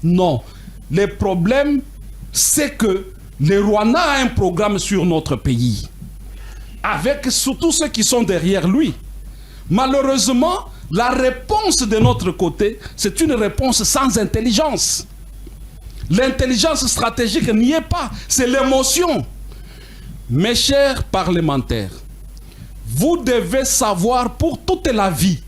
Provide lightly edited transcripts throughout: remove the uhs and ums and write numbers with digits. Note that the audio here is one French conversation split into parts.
Non. Le problème, c'est que le Rwanda a un programme sur notre pays, avec surtout ceux qui sont derrière lui. Malheureusement, la réponse de notre côté, c'est une réponse sans intelligence. L'intelligence stratégique n'y est pas, c'est l'émotion. Mes chers parlementaires, vous devez savoir pour toute la vie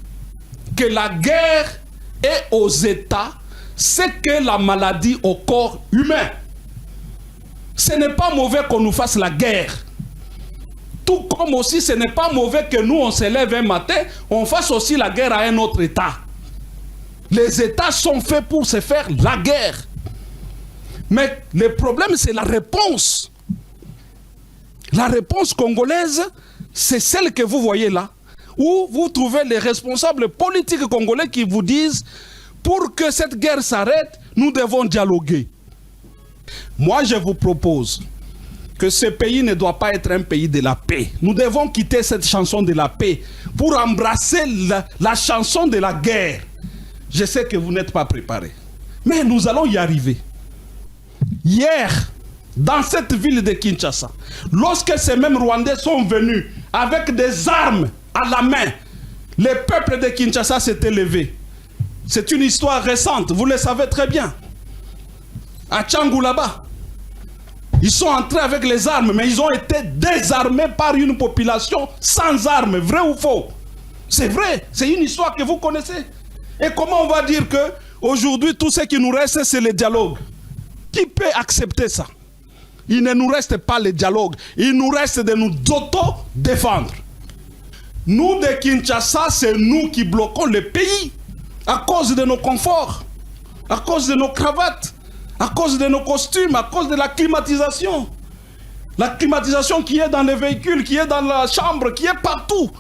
que la guerre est aux États ce que la maladie au corps humain. Ce n'est pas mauvais qu'on nous fasse la guerre. Tout comme aussi ce n'est pas mauvais que nous on se lève un matin, on fasse aussi la guerre à un autre État. Les États sont faits pour se faire la guerre. Mais le problème c'est la réponse. La réponse congolaise, c'est celle que vous voyez là, où vous trouvez les responsables politiques congolais qui vous disent pour que cette guerre s'arrête, nous devons dialoguer. Moi, je vous propose que ce pays ne doit pas être un pays de la paix. Nous devons quitter cette chanson de la paix pour embrasser la chanson de la guerre. Je sais que vous n'êtes pas préparés, mais nous allons y arriver. Hier, dans cette ville de Kinshasa, lorsque ces mêmes Rwandais sont venus avec des armes à la main, le peuple de Kinshasa s'est élevé. C'est une histoire récente, vous le savez très bien. À Tchangou là-bas, ils sont entrés avec les armes, mais ils ont été désarmés par une population sans armes, vrai ou faux? C'est vrai, c'est une histoire que vous connaissez. Et comment on va dire que aujourd'hui tout ce qui nous reste, c'est le dialogue? Qui peut accepter ça? Il ne nous reste pas le dialogue, il nous reste de nous auto-défendre. Nous de Kinshasa, c'est nous qui bloquons le pays à cause de nos conforts, à cause de nos cravates, à cause de nos costumes, à cause de la climatisation. La climatisation qui est dans les véhicules, qui est dans la chambre, qui est partout.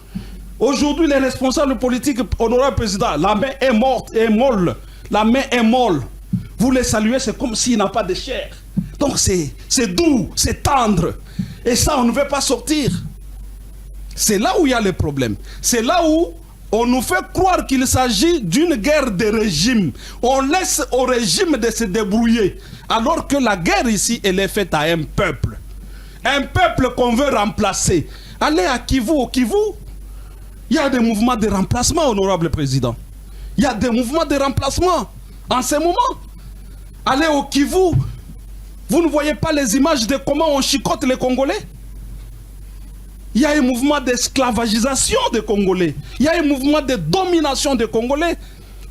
Aujourd'hui, les responsables politiques, honorable président, la main est morte, est molle. La main est molle. Vous les saluez, c'est comme s'il n'a pas de chair. Donc c'est doux, c'est tendre. Et ça, on ne veut pas sortir. C'est là où il y a le problème. C'est là où on nous fait croire qu'il s'agit d'une guerre de régime. On laisse au régime de se débrouiller. Alors que la guerre ici, elle est faite à un peuple. Un peuple qu'on veut remplacer. Allez à Kivu, au Kivu. Il y a des mouvements de remplacement, honorable président. Il y a des mouvements de remplacement en ce moment. Allez au Kivu. Vous ne voyez pas les images de comment on chicote les Congolais? Il y a un mouvement d'esclavagisation des Congolais. Il y a un mouvement de domination des Congolais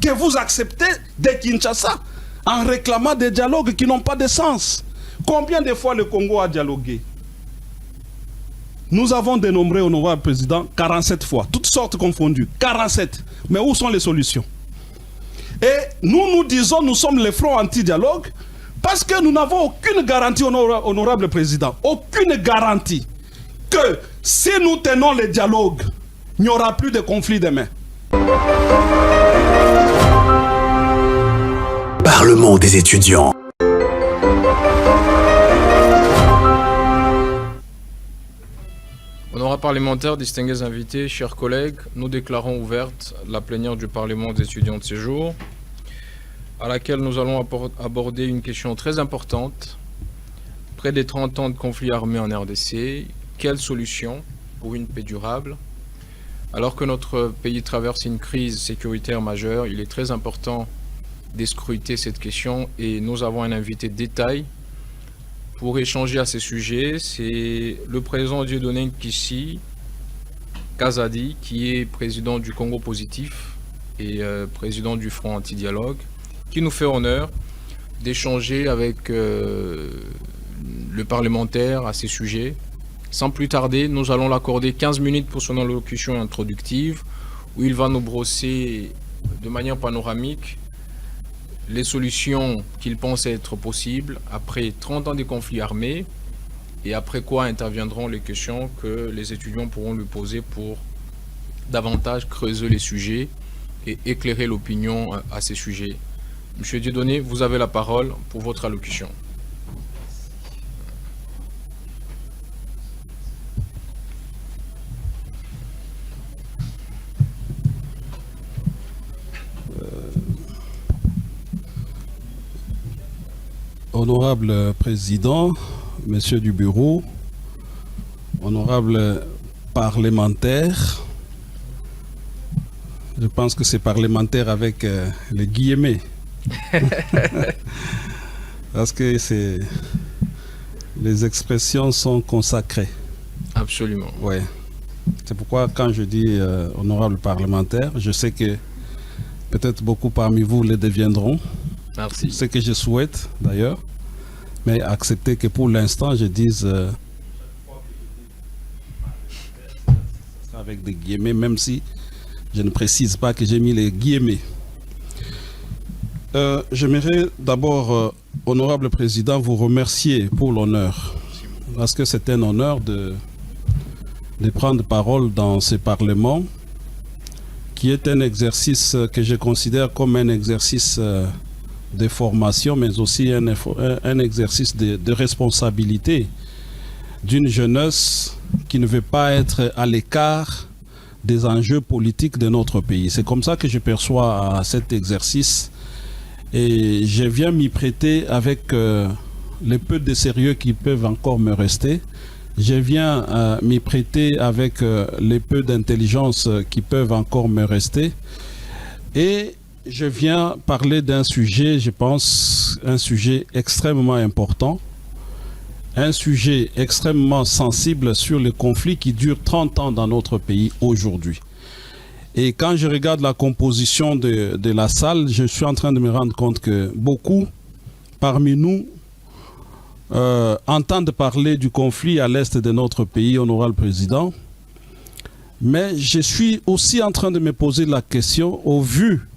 que vous acceptez de Kinshasa en réclamant des dialogues qui n'ont pas de sens. Combien de fois le Congo a dialogué? Nous avons dénombré, honorable président, 47 fois, toutes sortes confondues, 47. Mais où sont les solutions? Et nous disons, nous sommes les fronts anti-dialogue parce que nous n'avons aucune garantie, honorable président, aucune garantie que si nous tenons le dialogue, il n'y aura plus de conflit demain. Parlement des étudiants. Honorables parlementaires, distingués invités, chers collègues, nous déclarons ouverte la plénière du Parlement des étudiants de ce jour, à laquelle nous allons aborder une question très importante. Près des 30 ans de conflit armé en RDC, quelle solution pour une paix durable? Alors que notre pays traverse une crise sécuritaire majeure, il est très important d'escruter cette question et nous avons un invité de détail pour échanger à ces sujets. C'est le président Dieudonné Nkissi Kazadi, qui est président du Congo Positif et président du Front Anti-Dialogue, qui nous fait honneur d'échanger avec le parlementaire à ces sujets. Sans plus tarder, nous allons l'accorder 15 minutes pour son allocution introductive, où il va nous brosser de manière panoramique les solutions qu'il pense être possibles après 30 ans de conflits armés, et après quoi interviendront les questions que les étudiants pourront lui poser pour davantage creuser les sujets et éclairer l'opinion à ces sujets. Monsieur Dieudonné, vous avez la parole pour votre allocution. Honorable Président, Messieurs du Bureau, honorables parlementaires, je pense que c'est parlementaire avec les guillemets. Parce que les expressions sont consacrées. Absolument. Ouais. C'est pourquoi quand je dis honorable parlementaire, je sais que peut-être beaucoup parmi vous le deviendront. Merci. Ce que je souhaite d'ailleurs. Mais acceptez que pour l'instant je dise avec des guillemets, même si je ne précise pas que j'ai mis les guillemets. J'aimerais d'abord, honorable président, vous remercier pour l'honneur. Parce que c'est un honneur de prendre parole dans ce Parlement, qui est un exercice que je considère comme un exercice de formation, mais aussi un exercice de responsabilité d'une jeunesse qui ne veut pas être à l'écart des enjeux politiques de notre pays. C'est comme ça que je perçois cet exercice. Et je viens m'y prêter avec le peu de sérieux qui peuvent encore me rester. Je viens m'y prêter avec les peu d'intelligence qui peuvent encore me rester. Et je viens parler d'un sujet, je pense, un sujet extrêmement important, un sujet extrêmement sensible sur les conflits qui durent 30 ans dans notre pays aujourd'hui. Et quand je regarde la composition de la salle, je suis en train de me rendre compte que beaucoup parmi nous entendent parler du conflit à l'est de notre pays, honorable président. Mais je suis aussi en train de me poser la question, au vu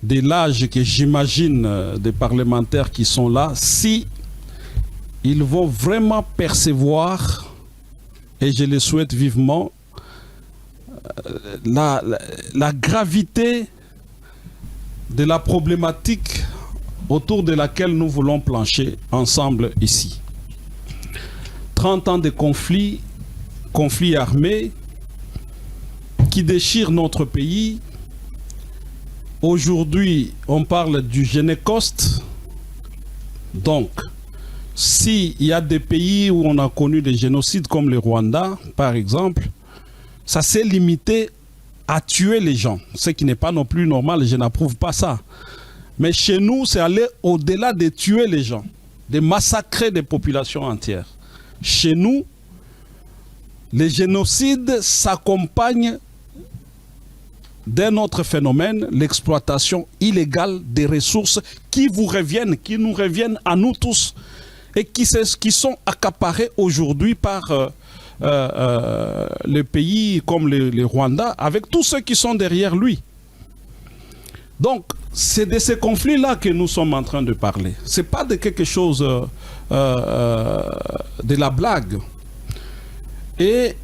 de l'âge que j'imagine des parlementaires qui sont là, si ils vont vraiment percevoir, et je le souhaite vivement, la gravité de la problématique autour de laquelle nous voulons plancher ensemble ici. 30 ans de conflits armés qui déchirent notre pays. Aujourd'hui, on parle du Génécoste. Donc, s'il y a des pays où on a connu des génocides comme le Rwanda, par exemple, ça s'est limité à tuer les gens, ce qui n'est pas non plus normal, je n'approuve pas ça. Mais chez nous, c'est aller au-delà de tuer les gens, de massacrer des populations entières. Chez nous, les génocides s'accompagnent d'un autre phénomène, l'exploitation illégale des ressources qui nous reviennent à nous tous et qui sont accaparées aujourd'hui par les pays comme le Rwanda, avec tous ceux qui sont derrière lui. Donc, c'est de ces conflits-là que nous sommes en train de parler. Ce n'est pas de quelque chose de la blague. Et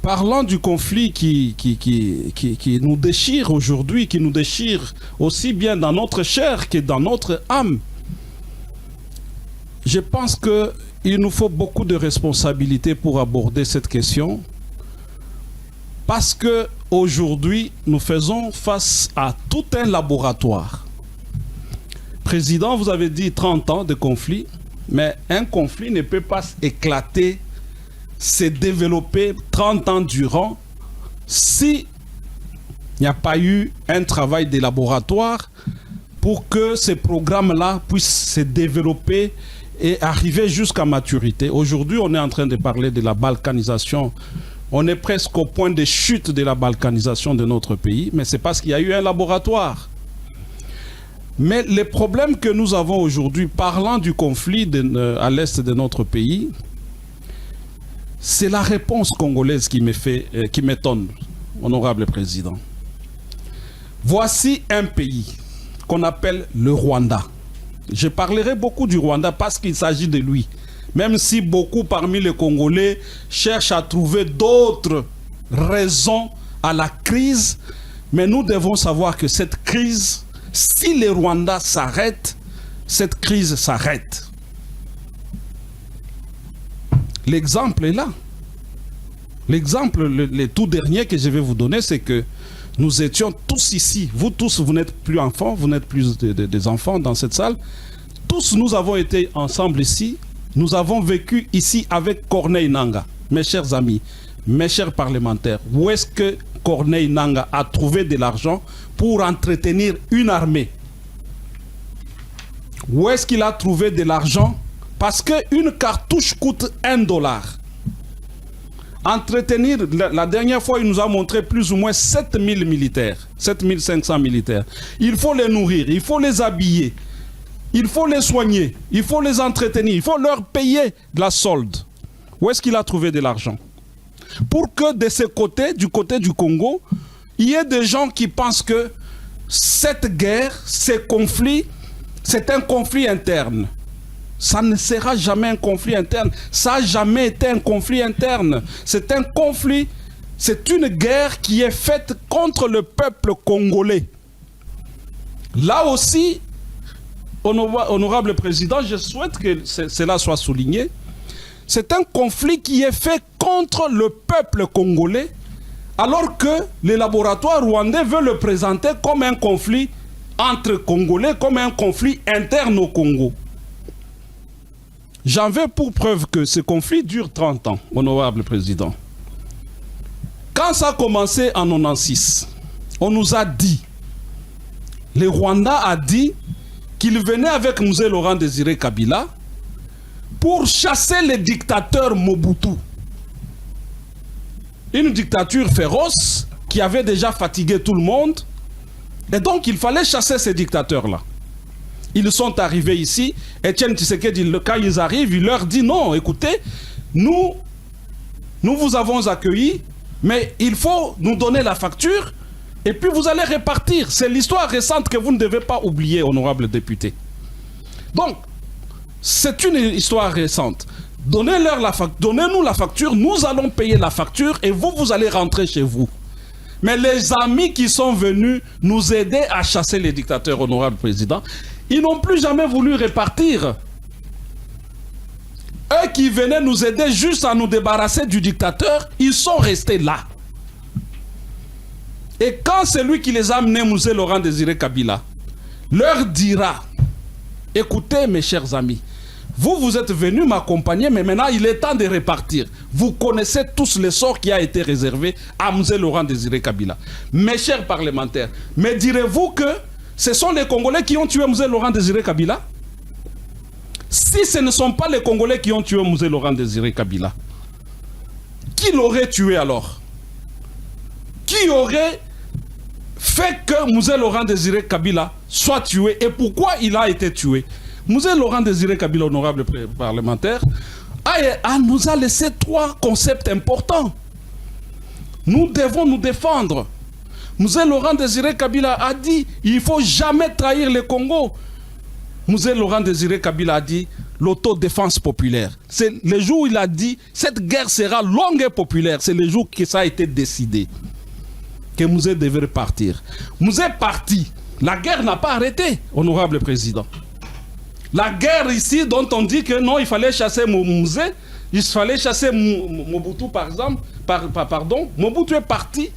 parlant du conflit qui nous déchire aujourd'hui, qui nous déchire aussi bien dans notre chair que dans notre âme, je pense qu'il nous faut beaucoup de responsabilités pour aborder cette question, parce que aujourd'hui, nous faisons face à tout un laboratoire. Président, vous avez dit 30 ans de conflit, mais un conflit ne peut pas éclater, se développer 30 ans durant s'il n'y a pas eu un travail de laboratoire pour que ces programmes-là puissent se développer et arriver jusqu'à maturité. Aujourd'hui, on est en train de parler de la balkanisation. On est presque au point de chute de la balkanisation de notre pays, mais c'est parce qu'il y a eu un laboratoire. Mais les problèmes que nous avons aujourd'hui, parlant du conflit à l'est de notre pays, c'est la réponse congolaise qui m'étonne, honorable président. Voici un pays qu'on appelle le Rwanda. Je parlerai beaucoup du Rwanda parce qu'il s'agit de lui. Même si beaucoup parmi les Congolais cherchent à trouver d'autres raisons à la crise, mais nous devons savoir que cette crise, si le Rwanda s'arrête, cette crise s'arrête. L'exemple est là. L'exemple, le tout dernier que je vais vous donner, c'est que nous étions tous ici. Vous tous, vous n'êtes plus enfants, vous n'êtes plus des enfants dans cette salle. tous nous avons été ensemble ici, nous avons vécu ici avec Corneille Nangaa. Mes chers amis, mes chers parlementaires, où est-ce que Corneille Nangaa a trouvé de l'argent pour entretenir une armée? Où est-ce qu'il a trouvé de l'argent? Parce qu'une cartouche coûte $1. Entretenir, la dernière fois, il nous a montré plus ou moins 7000 militaires, 7500 militaires. Il faut les nourrir, il faut les habiller, il faut les soigner, il faut les entretenir, il faut leur payer de la solde. Où est-ce qu'il a trouvé de l'argent? Pour que de ce côté, du côté du Congo, il y ait des gens qui pensent que cette guerre, ces conflits, c'est un conflit interne. Ça ne sera jamais un conflit interne. Ça n'a jamais été un conflit interne. C'est un conflit, c'est une guerre qui est faite contre le peuple congolais. Là aussi, honorable président, je souhaite que cela soit souligné. C'est un conflit qui est fait contre le peuple congolais, alors que les laboratoires rwandais veulent le présenter comme un conflit entre Congolais, comme un conflit interne au Congo. J'en veux pour preuve que ce conflit dure 30 ans, honorable président. Quand ça a commencé en 1996, on nous a dit, le Rwanda a dit qu'il venait avec Mzee Laurent Désiré Kabila pour chasser le dictateur Mobutu. Une dictature féroce qui avait déjà fatigué tout le monde. Et donc il fallait chasser ces dictateurs-là. Ils sont arrivés ici. Etienne Tshisekedi, quand ils arrivent, il leur dit non, écoutez, nous vous avons accueillis, mais il faut nous donner la facture et puis vous allez répartir. C'est l'histoire récente que vous ne devez pas oublier, honorable député. Donc, c'est une histoire récente. Donnez-nous la facture, nous allons payer la facture et vous allez rentrer chez vous. Mais les amis qui sont venus nous aider à chasser les dictateurs, honorable président, ils n'ont plus jamais voulu répartir. Eux qui venaient nous aider juste à nous débarrasser du dictateur, ils sont restés là. Et quand celui qui les a amenés, Mzee Laurent Désiré Kabila, leur dira, écoutez mes chers amis, vous êtes venus m'accompagner, mais maintenant il est temps de répartir. Vous connaissez tous les sorts qui a été réservé à Mzee Laurent Désiré Kabila. Mes chers parlementaires, mais direz-vous que ce sont les Congolais qui ont tué Mzee Laurent Désiré Kabila? Si ce ne sont pas les Congolais qui ont tué Mzee Laurent Désiré Kabila, qui l'aurait tué alors? Qui aurait fait que Mzee Laurent Désiré Kabila soit tué et pourquoi il a été tué? Mzee Laurent Désiré Kabila, honorable parlementaire, nous a laissé 3 concepts importants. Nous devons nous défendre. Mzee Laurent Désiré Kabila a dit il ne faut jamais trahir le Congo. Mzee Laurent Désiré Kabila a dit l'autodéfense populaire. C'est le jour où il a dit cette guerre sera longue et populaire. C'est le jour que ça a été décidé. Que Mzee devait partir. Mzee est parti. La guerre n'a pas arrêté, honorable président. La guerre ici dont on dit que non, il fallait chasser Mzee, il fallait chasser Mobutu par exemple, pardon, Mobutu est parti.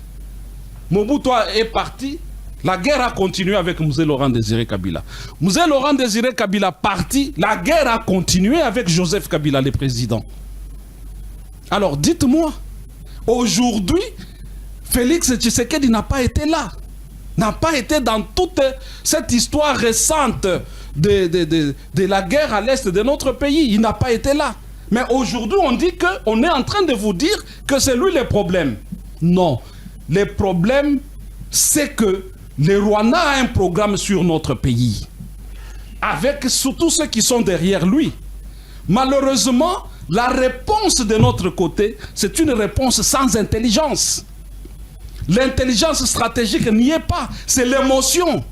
Mobutu est parti. La guerre a continué avec Mzee Laurent Désiré Kabila. Mzee Laurent Désiré Kabila parti, la guerre a continué avec Joseph Kabila, le président. Alors dites-moi, aujourd'hui, Félix Tshisekedi n'a pas été là. N'a pas été dans toute cette histoire récente de la guerre à l'est de notre pays. Il n'a pas été là. Mais aujourd'hui, on dit qu'on est en train de vous dire que c'est lui le problème. Non. Le problème, c'est que le Rwanda a un programme sur notre pays. Avec surtout ceux qui sont derrière lui. Malheureusement, la réponse de notre côté, c'est une réponse sans intelligence. L'intelligence stratégique n'y est pas, c'est l'émotion.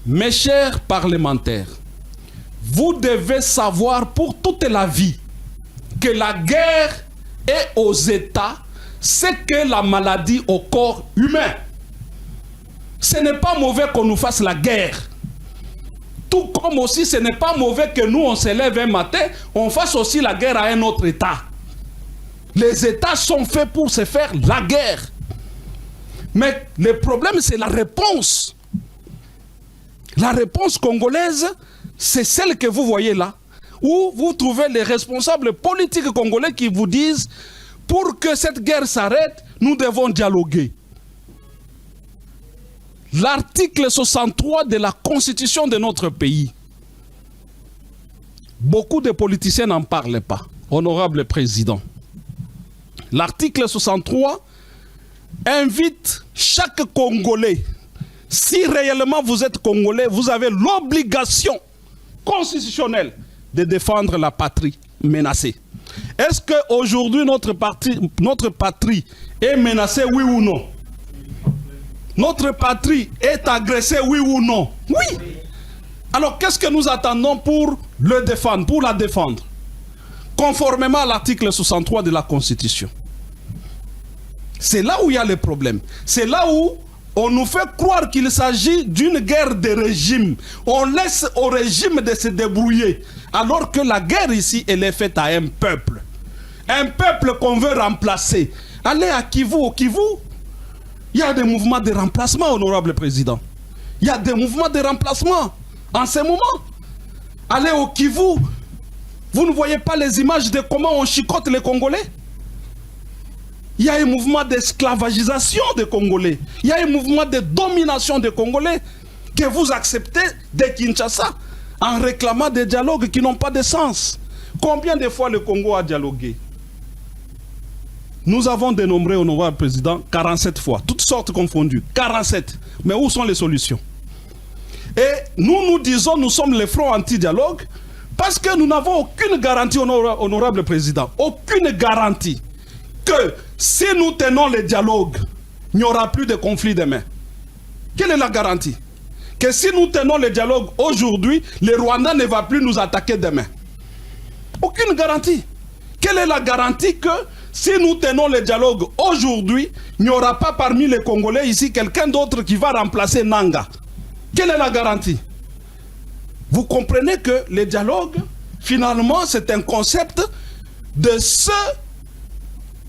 Mes chers parlementaires, vous devez savoir pour toute la vie que la guerre est aux États, c'est que la maladie au corps humain. Ce n'est pas mauvais qu'on nous fasse la guerre. Tout comme aussi ce n'est pas mauvais que nous on se lève un matin, on fasse aussi la guerre à un autre État. Les États sont faits pour se faire la guerre. Mais le problème, c'est la réponse. La réponse congolaise, c'est celle que vous voyez là, où vous trouvez les responsables politiques congolais qui vous disent pour que cette guerre s'arrête, nous devons dialoguer. L'article 63 de la Constitution de notre pays. Beaucoup de politiciens n'en parlent pas, honorable président. L'article 63 invite chaque Congolais, si réellement vous êtes Congolais, vous avez l'obligation constitutionnelle de défendre la patrie menacée. Est-ce qu'aujourd'hui notre patrie est menacée, oui ou non? Notre patrie est agressée, oui ou non? Oui. Alors qu'est-ce que nous attendons pour le défendre, pour la défendre? Conformément à l'article 63 de la Constitution. C'est là où il y a le problème. C'est là où on nous fait croire qu'il s'agit d'une guerre de régime. On laisse au régime de se débrouiller. Alors que la guerre ici, elle est faite à un peuple. Un peuple qu'on veut remplacer. Allez à Kivu, au Kivu. Il y a des mouvements de remplacement, honorable président. Il y a des mouvements de remplacement en ce moment. Allez au Kivu. Vous ne voyez pas les images de comment on chicote les Congolais? Il y a un mouvement d'esclavagisation des Congolais. Il y a un mouvement de domination des Congolais que vous acceptez de Kinshasa en réclamant des dialogues qui n'ont pas de sens. Combien de fois le Congo a dialogué? Nous avons dénombré, honorable président, 47 fois, toutes sortes confondues, 47. Mais où sont les solutions? Et nous disons, nous sommes les fronts anti-dialogue parce que nous n'avons aucune garantie, honorable président, aucune garantie que si nous tenons les dialogues, il n'y aura plus de conflit demain. Quelle est la garantie? Que si nous tenons les dialogues aujourd'hui, le Rwanda ne va plus nous attaquer demain. Aucune garantie. Quelle est la garantie que si nous tenons les dialogues aujourd'hui, il n'y aura pas parmi les Congolais ici quelqu'un d'autre qui va remplacer Nanga? Quelle est la garantie? Vous comprenez que les dialogues, finalement, c'est un concept de ceux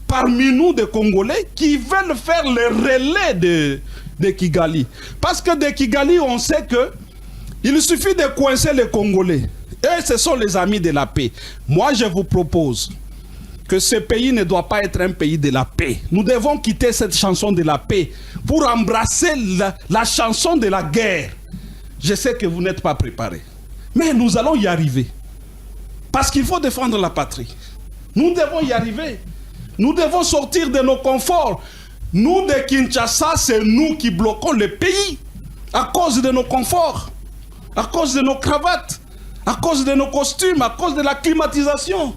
parmi nous, des Congolais, qui veulent faire le relais de Kigali. Parce que de Kigali, on sait que il suffit de coincer les Congolais. Et ce sont les amis de la paix. Moi, je vous propose que ce pays ne doit pas être un pays de la paix. Nous devons quitter cette chanson de la paix pour embrasser la chanson de la guerre. Je sais que vous n'êtes pas préparés. Mais nous allons y arriver. Parce qu'il faut défendre la patrie. Nous devons y arriver. Nous devons sortir de nos conforts. Nous, de Kinshasa, c'est nous qui bloquons le pays à cause de nos conforts, à cause de nos cravates, à cause de nos costumes, à cause de la climatisation.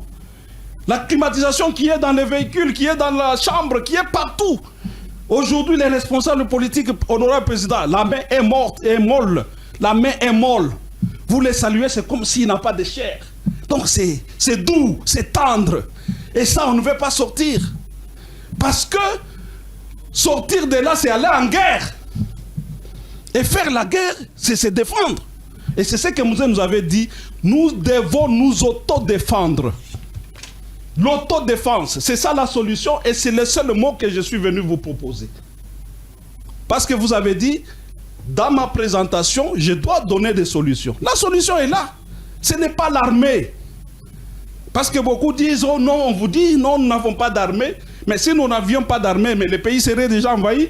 La climatisation qui est dans les véhicules, qui est dans la chambre, qui est partout. Aujourd'hui, les responsables politiques, honorable président, la main est morte, est molle. La main est molle. Vous les saluez, c'est comme s'il n'a pas de chair. Donc c'est doux, c'est tendre. Et ça, on ne veut pas sortir. Parce que sortir de là, c'est aller en guerre. Et faire la guerre, c'est se défendre. Et c'est ce que Mouzé nous avait dit. Nous devons nous autodéfendre. L'autodéfense, c'est ça la solution. Et c'est le seul mot que je suis venu vous proposer. Parce que vous avez dit, dans ma présentation, je dois donner des solutions. La solution est là. Ce n'est pas l'armée. Parce que beaucoup disent, oh non, on vous dit, non, nous n'avons pas d'armée. Mais si nous n'avions pas d'armée, mais le pays serait déjà envahi.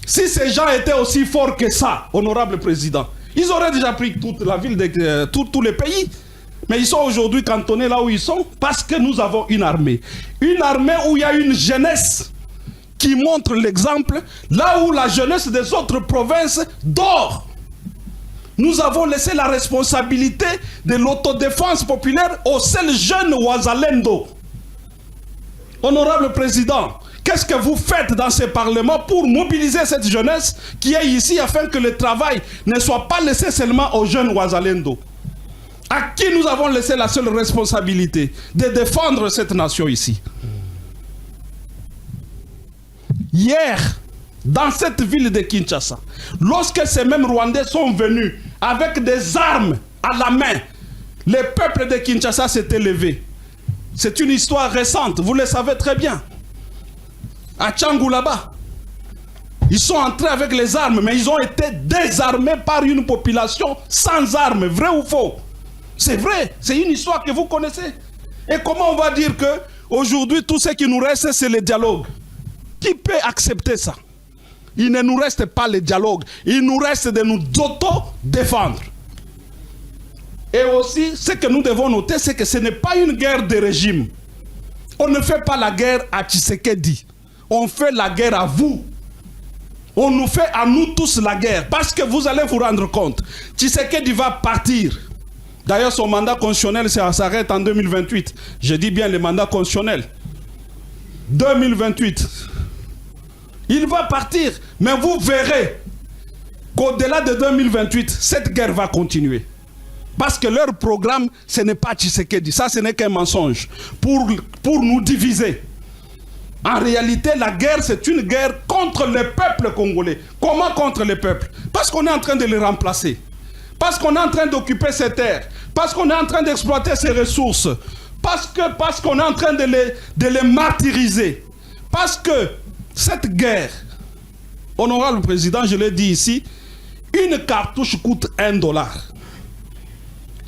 Si ces gens étaient aussi forts que ça, honorable président, ils auraient déjà pris toute la ville, tous les pays. Mais ils sont aujourd'hui cantonnés là où ils sont parce que nous avons une armée. Une armée où il y a une jeunesse qui montre l'exemple, là où la jeunesse des autres provinces dort. Nous avons laissé la responsabilité de l'autodéfense populaire aux seuls jeunes Wazalendo. Honorable président, qu'est-ce que vous faites dans ce parlement pour mobiliser cette jeunesse qui est ici afin que le travail ne soit pas laissé seulement aux jeunes Wazalendo? À qui nous avons laissé la seule responsabilité de défendre cette nation ici? Hier, dans cette ville de Kinshasa, lorsque ces mêmes Rwandais sont venus avec des armes à la main, le peuple de Kinshasa s'est élevé. C'est une histoire récente, vous le savez très bien. À Tchangou là-bas, Ils sont entrés avec les armes, mais ils ont été désarmés par une population sans armes. Vrai ou faux? C'est vrai, c'est une histoire que vous connaissez. Et comment on va dire que aujourd'hui tout ce qui nous reste, c'est le dialogue? Qui peut accepter ça? Il ne nous reste pas le dialogue. Il nous reste de nous auto-défendre. Et aussi, ce que nous devons noter, c'est que ce n'est pas une guerre de régime. On ne fait pas la guerre à Tshisekedi. On fait la guerre à vous. On nous fait à nous tous la guerre. Parce que vous allez vous rendre compte. Tshisekedi va partir. D'ailleurs, son mandat constitutionnel s'arrête en 2028. Je dis bien le mandat constitutionnel. 2028. Il va partir. Mais vous verrez qu'au-delà de 2028, cette guerre va continuer. Parce que leur programme, ce n'est pas Tshisekedi. Ça, ce n'est qu'un mensonge. Pour nous diviser. En réalité, la guerre, c'est une guerre contre le peuple congolais. Comment contre le peuple? Parce qu'on est en train de les remplacer. Parce qu'on est en train d'occuper ces terres. Parce qu'on est en train d'exploiter ces ressources. Parce qu'on est en train de les martyriser. Parce que cette guerre, honorable président, je l'ai dit ici, une cartouche coûte $1.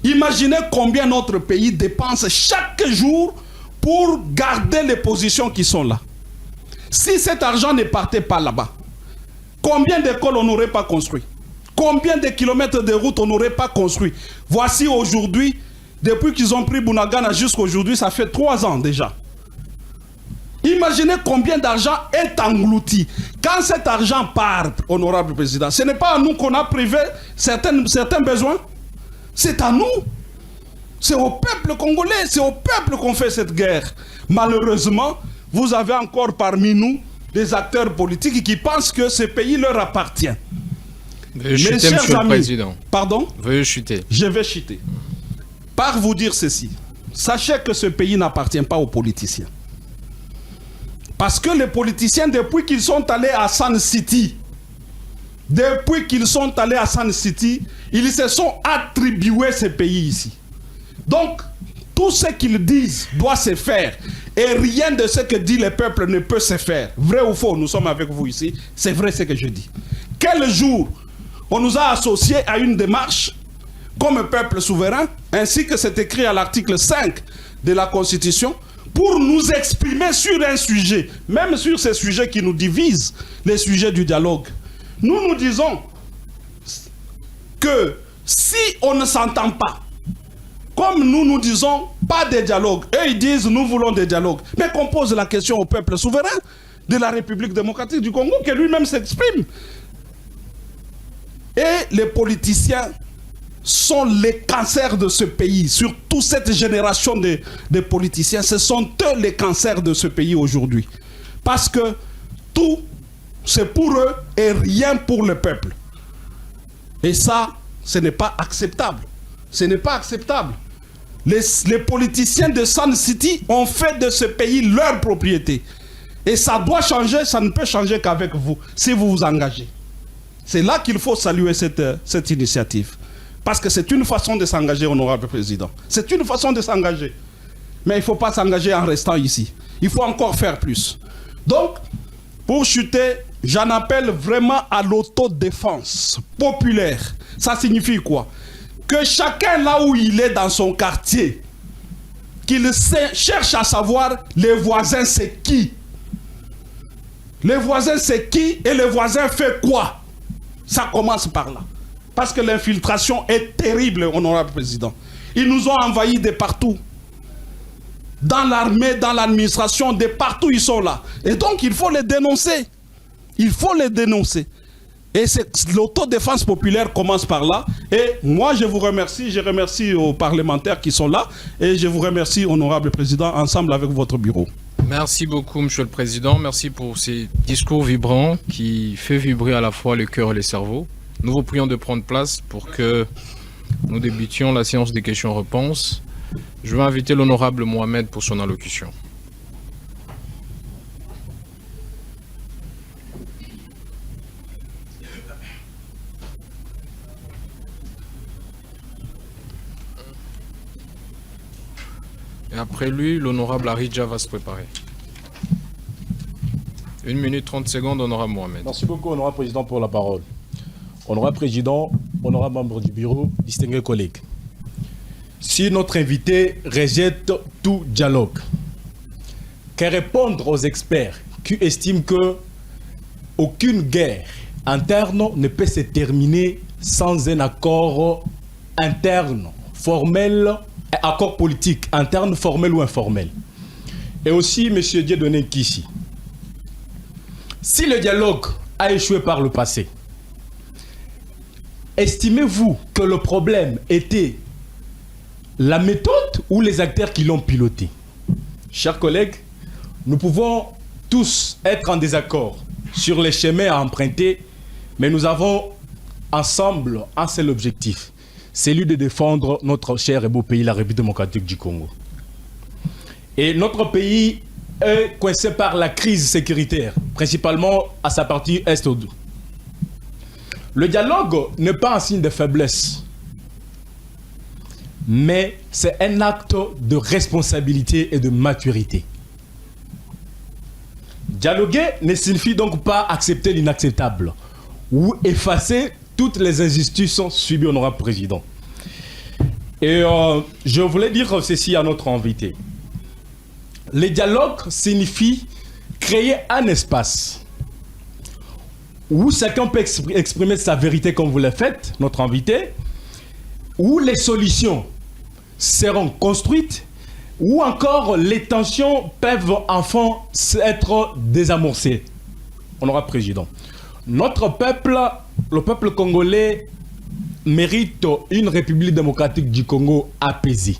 Imaginez combien notre pays dépense chaque jour pour garder les positions qui sont là. Si cet argent ne partait pas là-bas, combien d'écoles on n'aurait pas construit? Combien de kilomètres de routes on n'aurait pas construit? Voici aujourd'hui, depuis qu'ils ont pris Bunagana jusqu'à aujourd'hui, ça fait 3 ans déjà. Imaginez combien d'argent est englouti. Quand cet argent part, honorable président, ce n'est pas à nous qu'on a privé certains besoins. C'est à nous. C'est au peuple congolais, c'est au peuple qu'on fait cette guerre. Malheureusement, vous avez encore parmi nous des acteurs politiques qui pensent que ce pays leur appartient. Veuillez chuter, monsieur le président. Pardon? Veuillez chuter. Je vais chuter. Par vous dire ceci, sachez que ce pays n'appartient pas aux politiciens. Parce que les politiciens, depuis qu'ils sont allés à Sun City, ils se sont attribués ce pays ici. Donc, tout ce qu'ils disent doit se faire. Et rien de ce que dit le peuple ne peut se faire. Vrai ou faux, nous sommes avec vous ici. C'est vrai ce que je dis. Quel jour on nous a associés à une démarche comme peuple souverain, ainsi que c'est écrit à l'article 5 de la Constitution, pour nous exprimer sur un sujet, même sur ces sujets qui nous divisent, les sujets du dialogue. Nous disons que si on ne s'entend pas, comme nous disons pas de dialogue, eux ils disent nous voulons des dialogues, mais qu'on pose la question au peuple souverain de la République démocratique du Congo, que lui-même s'exprime. Et les politiciens sont les cancers de ce pays. Surtout cette génération de politiciens, ce sont eux les cancers de ce pays aujourd'hui. Parce que tout, c'est pour eux et rien pour le peuple. Et ça, ce n'est pas acceptable. Ce n'est pas acceptable. Les politiciens de Sun City ont fait de ce pays leur propriété. Et ça doit changer, ça ne peut changer qu'avec vous, si vous vous engagez. C'est là qu'il faut saluer cette initiative. Parce que c'est une façon de s'engager, honorable président. C'est une façon de s'engager. Mais il ne faut pas s'engager en restant ici. Il faut encore faire plus. Donc, pour chuter, j'en appelle vraiment à l'autodéfense populaire. Ça signifie quoi? Que chacun là où il est dans son quartier, qu'il cherche à savoir les voisins c'est qui. Les voisins c'est qui et les voisins fait quoi? Ça commence par là. Parce que l'infiltration est terrible, honorable président. Ils nous ont envahis de partout. Dans l'armée, dans l'administration, de partout ils sont là. Et donc il faut les dénoncer. Il faut les dénoncer. Et l'autodéfense populaire commence par là. Et moi je vous remercie, je remercie aux parlementaires qui sont là. Et je vous remercie, honorable président, ensemble avec votre bureau. Merci beaucoup, monsieur le président. Merci pour ces discours vibrants qui fait vibrer à la fois le cœur et les cerveaux. Nous vous prions de prendre place pour que nous débutions la séance des questions-réponses. Je vais inviter l'honorable Mohamed pour son allocution. Et après lui, l'honorable Aridja va se préparer. 1 minute 30 secondes, honorable Mohamed. Merci beaucoup, honorable président, pour la parole. Honorable président, honorable membre du bureau, distingués collègues. Si notre invité rejette tout dialogue, qu'à répondre aux experts qui estiment que aucune guerre interne ne peut se terminer sans un accord interne, formel, accord politique, interne, formel ou informel. Et aussi, M. Dieudonné Kissi, si le dialogue a échoué par le passé, estimez-vous que le problème était la méthode ou les acteurs qui l'ont piloté? Chers collègues, nous pouvons tous être en désaccord sur les chemins à emprunter, mais nous avons ensemble un seul objectif, celui de défendre notre cher et beau pays, la République démocratique du Congo. Et notre pays est coincé par la crise sécuritaire, principalement à sa partie est. Le dialogue n'est pas un signe de faiblesse, mais c'est un acte de responsabilité et de maturité. Dialoguer ne signifie donc pas accepter l'inacceptable ou effacer toutes les injustices subies, honorable président. Et je voulais dire ceci à notre invité. Le dialogue signifie créer un espace où chacun peut exprimer sa vérité comme vous l'avez fait, notre invité, où les solutions seront construites, ou encore les tensions peuvent enfin être désamorcées. Honorable président, notre peuple, le peuple congolais, mérite une République démocratique du Congo apaisée,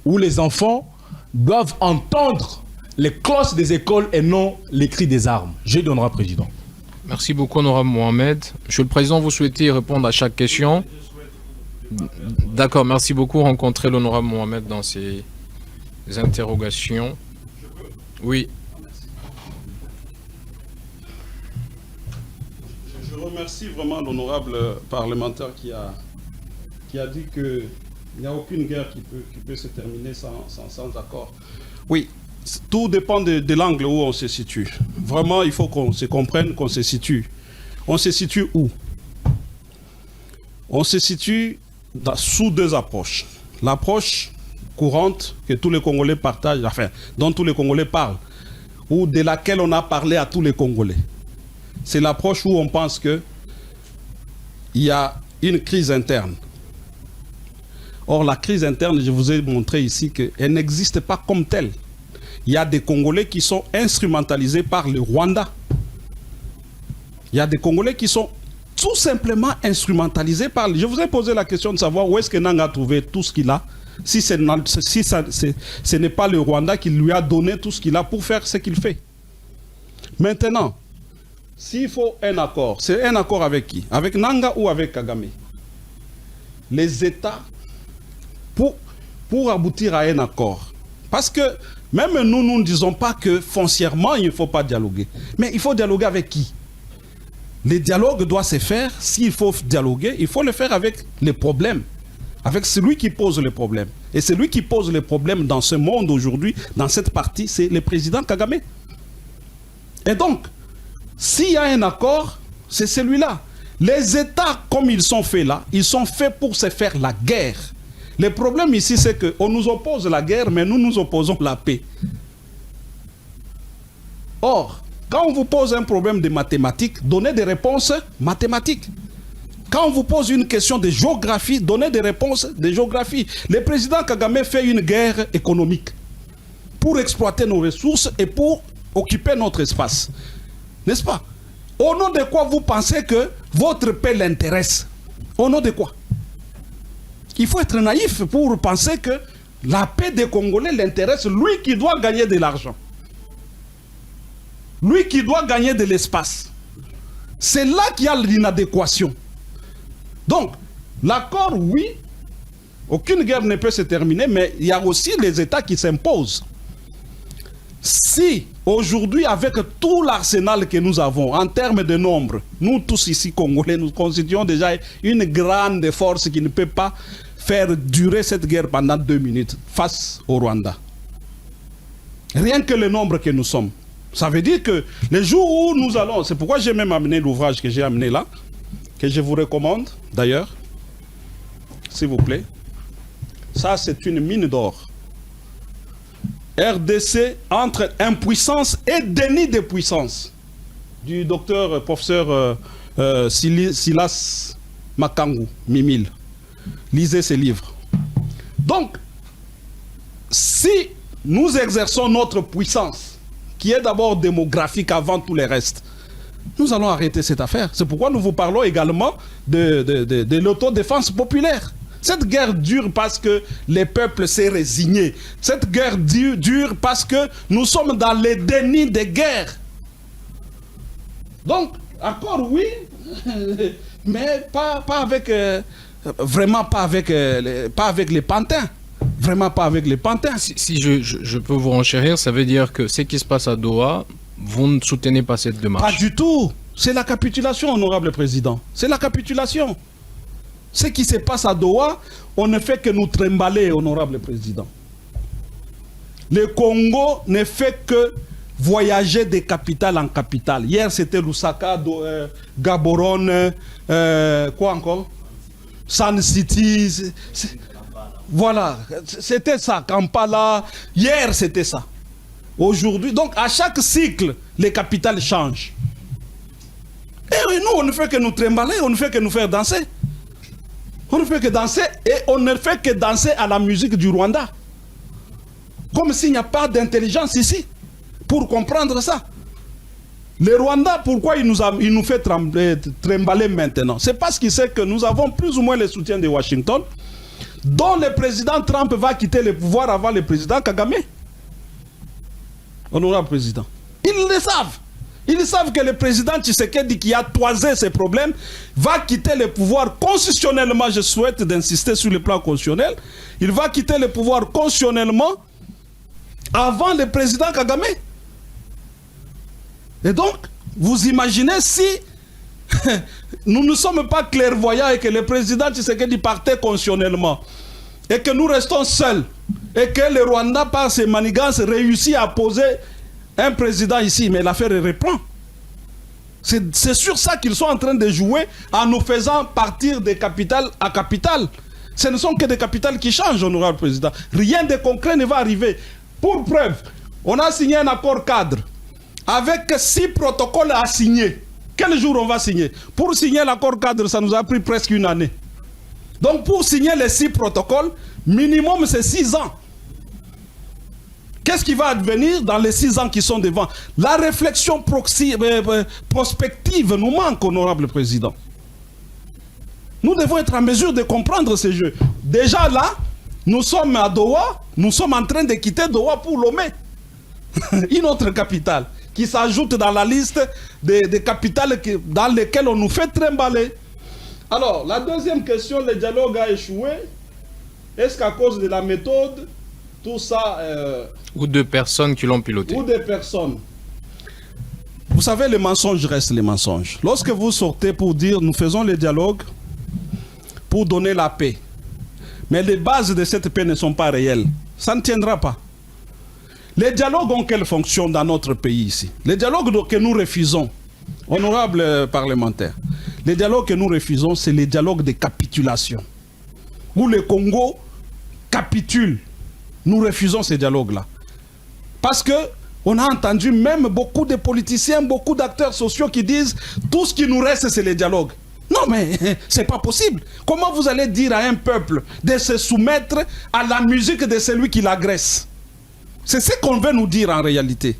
où les enfants doivent entendre les cloches des écoles et non les cris des armes. Je donnerai président. Merci beaucoup, honorable Mohamed. Monsieur le Président, vous souhaitez répondre à chaque question? D'accord, merci beaucoup. Rencontrer l'honorable Mohamed dans ses interrogations. Oui. Je remercie vraiment l'honorable parlementaire qui a dit qu'il n'y a aucune guerre qui peut se terminer sans accord. Oui, tout dépend de l'angle où on se situe. Vraiment, il faut qu'on se comprenne qu'on se situe. On se situe où? On se situe sous deux approches. L'approche courante que tous les Congolais partagent, enfin, dont tous les Congolais parlent, ou de laquelle on a parlé à tous les Congolais. C'est l'approche où on pense qu'il y a une crise interne. Or, la crise interne, je vous ai montré ici qu'elle n'existe pas comme telle. Il y a des Congolais qui sont instrumentalisés par le Rwanda. Il y a des Congolais qui sont tout simplement instrumentalisés par... Je vous ai posé la question de savoir où est-ce que Nanga a trouvé tout ce qu'il a, si ce n'est pas le Rwanda qui lui a donné tout ce qu'il a pour faire ce qu'il fait. Maintenant, s'il faut un accord, c'est un accord avec qui? Avec Nanga ou avec Kagame? Les États, pour aboutir à un accord. Parce que même nous ne disons pas que foncièrement, il ne faut pas dialoguer. Mais il faut dialoguer avec qui? Le dialogue doit se faire, s'il faut dialoguer, il faut le faire avec les problèmes. Avec celui qui pose les problèmes. Et celui qui pose les problèmes dans ce monde aujourd'hui, dans cette partie, c'est le président Kagame. Et donc, s'il y a un accord, c'est celui-là. Les États, comme ils sont faits là, ils sont faits pour se faire la guerre. Le problème ici, c'est qu'on nous oppose la guerre, mais nous nous opposons la paix. Or, quand on vous pose un problème de mathématiques, donnez des réponses mathématiques. Quand on vous pose une question de géographie, donnez des réponses de géographie. Le président Kagame fait une guerre économique pour exploiter nos ressources et pour occuper notre espace. N'est-ce pas? Au nom de quoi vous pensez que votre paix l'intéresse? Au nom de quoi? Il faut être naïf pour penser que la paix des Congolais l'intéresse, lui qui doit gagner de l'argent. Lui qui doit gagner de l'espace. C'est là qu'il y a l'inadéquation. Donc, l'accord, oui, aucune guerre ne peut se terminer, mais il y a aussi les États qui s'imposent. Si, aujourd'hui, avec tout l'arsenal que nous avons, en termes de nombre, nous tous ici, Congolais, nous constituons déjà une grande force qui ne peut pas faire durer cette guerre pendant 2 minutes face au Rwanda. Rien que le nombre que nous sommes. Ça veut dire que les jours où nous allons, c'est pourquoi j'ai même amené l'ouvrage que j'ai amené là, que je vous recommande d'ailleurs, s'il vous plaît. Ça, c'est une mine d'or. RDC entre impuissance et déni de puissance, du docteur professeur Silas Makangu Mimil. Lisez ces livres. Donc, si nous exerçons notre puissance, qui est d'abord démographique avant tout les restes, nous allons arrêter cette affaire. C'est pourquoi nous vous parlons également de l'autodéfense populaire. Cette guerre dure parce que les peuples s'est résigné. Cette guerre dure parce que nous sommes dans les dénis de guerre. Donc, accord, oui, mais pas avec... vraiment pas avec les pantins. Vraiment pas avec les pantins. Si je peux vous renchérir, ça veut dire que ce qui se passe à Doha, vous ne soutenez pas cette démarche? Pas du tout. C'est la capitulation, honorable président. C'est la capitulation. Ce qui se passe à Doha, on ne fait que nous trimballer, honorable président. Le Congo ne fait que voyager de capitale en capitale. Hier, c'était Lusaka, Gaborone, quoi encore? Sun City. Voilà, c'était ça. Kampala. Hier, c'était ça. Aujourd'hui, donc à chaque cycle, les capitales changent. Et nous, on ne fait que nous trimballer, on ne fait que nous faire danser. On ne fait que danser et on ne fait que danser à la musique du Rwanda. Comme s'il n'y a pas d'intelligence ici pour comprendre ça. Le Rwanda, pourquoi il nous fait trimballer maintenant? C'est parce qu'il sait que nous avons plus ou moins le soutien de Washington, dont le président Trump va quitter le pouvoir avant le président Kagame. Honorable président. Ils le savent. Ils savent que le président Tshisekedi, qui a toisé ces problèmes, va quitter le pouvoir constitutionnellement. Je souhaite d'insister sur le plan constitutionnel. Il va quitter le pouvoir constitutionnellement avant le président Kagame. Et donc, vous imaginez si nous ne sommes pas clairvoyants et que le président Tshisekedi partait constitutionnellement et que nous restons seuls et que le Rwanda, par ses manigances, réussit à poser un président ici, mais l'affaire reprend. C'est sur ça qu'ils sont en train de jouer en nous faisant partir de capitale à capitale. Ce ne sont que des capitales qui changent, honorable président. Rien de concret ne va arriver. Pour preuve, on a signé un accord cadre avec 6 protocoles à signer. Quel jour on va signer? Pour signer l'accord cadre, ça nous a pris presque une année. Donc pour signer les 6 protocoles, minimum c'est 6 ans. Qu'est-ce qui va advenir dans les 6 ans qui sont devant? La réflexion prospective nous manque, honorable président. Nous devons être en mesure de comprendre ces jeux. Déjà là, nous sommes à Doha, nous sommes en train de quitter Doha pour Lomé. Une autre capitale qui s'ajoute dans la liste des capitales dans lesquelles on nous fait trimballer. Alors, la deuxième question, le dialogue a échoué. Est-ce qu'à cause de la méthode, tout ça... ou de personnes qui l'ont piloté. Ou des personnes. Vous savez, les mensonges restent les mensonges. Lorsque vous sortez pour dire, nous faisons le dialogue pour donner la paix, mais les bases de cette paix ne sont pas réelles, ça ne tiendra pas. Les dialogues ont quelle fonction dans notre pays ici? Les dialogues que nous refusons, honorable parlementaire, les dialogues que nous refusons, c'est les dialogues de capitulation. Où le Congo capitule. Nous refusons ces dialogues-là. Parce que on a entendu même beaucoup de politiciens, beaucoup d'acteurs sociaux qui disent tout ce qui nous reste, c'est les dialogues. Non, mais c'est pas possible. Comment vous allez dire à un peuple de se soumettre à la musique de celui qui l'agresse? C'est ce qu'on veut nous dire en réalité.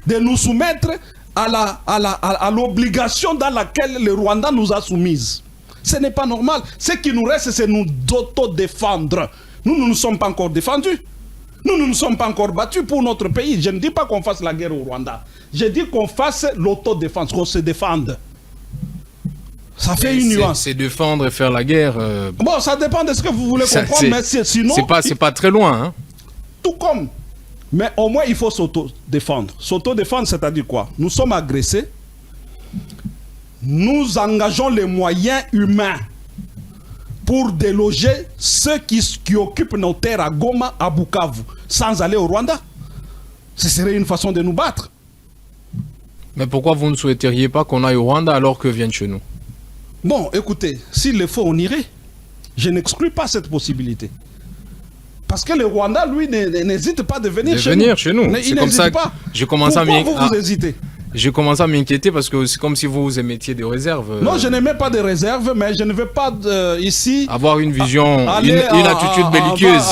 De nous soumettre à l'obligation dans laquelle le Rwanda nous a soumises. Ce n'est pas normal. Ce qui nous reste, c'est nous d'autodéfendre. Nous ne nous sommes pas encore défendus. Nous ne nous sommes pas encore battus pour notre pays. Je ne dis pas qu'on fasse la guerre au Rwanda. Je dis qu'on fasse l'autodéfense, qu'on se défende. Ça fait une nuance. C'est défendre et faire la guerre. Bon, ça dépend de ce que vous voulez comprendre, mais sinon... C'est pas très loin, hein. Tout comme. Mais au moins, il faut s'auto-défendre. S'auto-défendre, c'est-à-dire quoi? Nous sommes agressés. Nous engageons les moyens humains pour déloger ceux qui occupent nos terres à Goma, à Bukavu, sans aller au Rwanda. Ce serait une façon de nous battre. Mais pourquoi vous ne souhaiteriez pas qu'on aille au Rwanda alors que viennent chez nous? Bon, écoutez, s'il le faut, on irait. Je n'exclus pas cette possibilité. Parce que le Rwanda, lui, n'hésite pas de venir chez nous. C'est comme ça que j'ai commencé à m'inquiéter. Pourquoi vous hésitez? J'ai commencé à m'inquiéter parce que c'est comme si vous émettiez des réserves. Non, je n'émets pas de réserves, mais je ne veux pas ici... Avoir une vision, une attitude belliqueuse.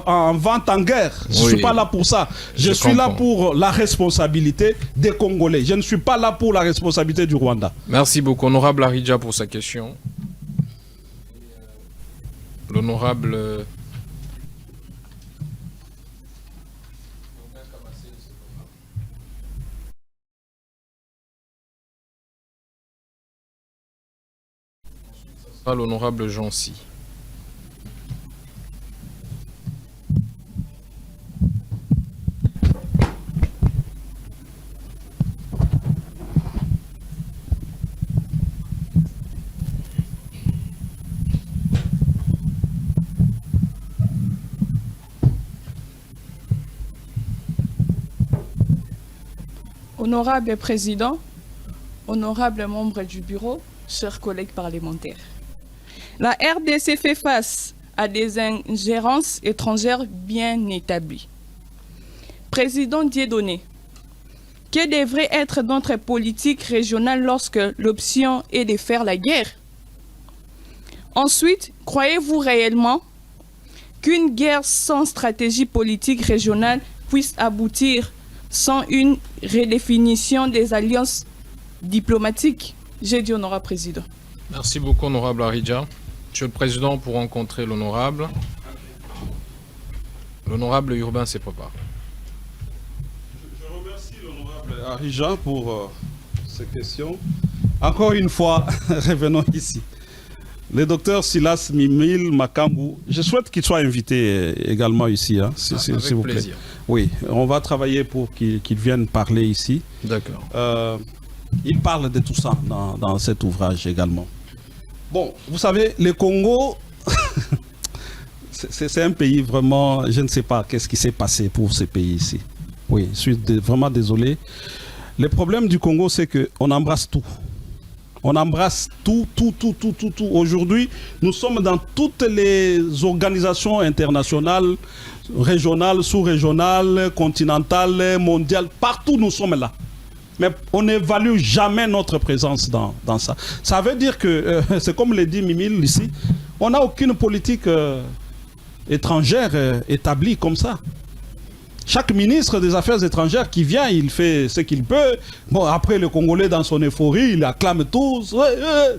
En vente en guerre. Je ne suis pas là pour ça. Je suis là pour la responsabilité des Congolais. Je ne suis pas là pour la responsabilité du Rwanda. Merci beaucoup, honorable Aridja, pour sa question. L'honorable... L'honorable Jancy. Honorable Président, honorables membres du Bureau, chers collègues parlementaires. La RDC fait face à des ingérences étrangères bien établies. Président Dieudonné, que devrait être notre politique régionale lorsque l'option est de faire la guerre? Ensuite, croyez-vous réellement qu'une guerre sans stratégie politique régionale puisse aboutir sans une redéfinition des alliances diplomatiques? J'ai dit honorable Président. Merci beaucoup, honorable Aridja. Monsieur le Président, pour rencontrer l'honorable. L'honorable Urbain se prépare. Je remercie l'honorable Aridja pour ces questions. Encore une fois, revenons ici. Le docteur Silas Mimil Makambu, je souhaite qu'il soit invité également ici, hein, s'il vous plaît. Plaisir. Oui, on va travailler pour qu'il vienne parler ici. D'accord. Il parle de tout ça dans cet ouvrage également. Bon, vous savez, le Congo, c'est un pays vraiment, je ne sais pas qu'est-ce qui s'est passé pour ce pays ici. Oui, je suis vraiment désolé. Le problème du Congo, c'est qu'on embrasse tout. On embrasse tout. Aujourd'hui, nous sommes dans toutes les organisations internationales, régionales, sous-régionales, continentales, mondiales. Partout, nous sommes là. Mais on n'évalue jamais notre présence dans ça. Ça veut dire que, c'est comme le dit Mimil ici, on n'a aucune politique étrangère établie comme ça. Chaque ministre des Affaires étrangères qui vient, il fait ce qu'il peut. Bon, après, le Congolais, dans son euphorie, il acclame tous,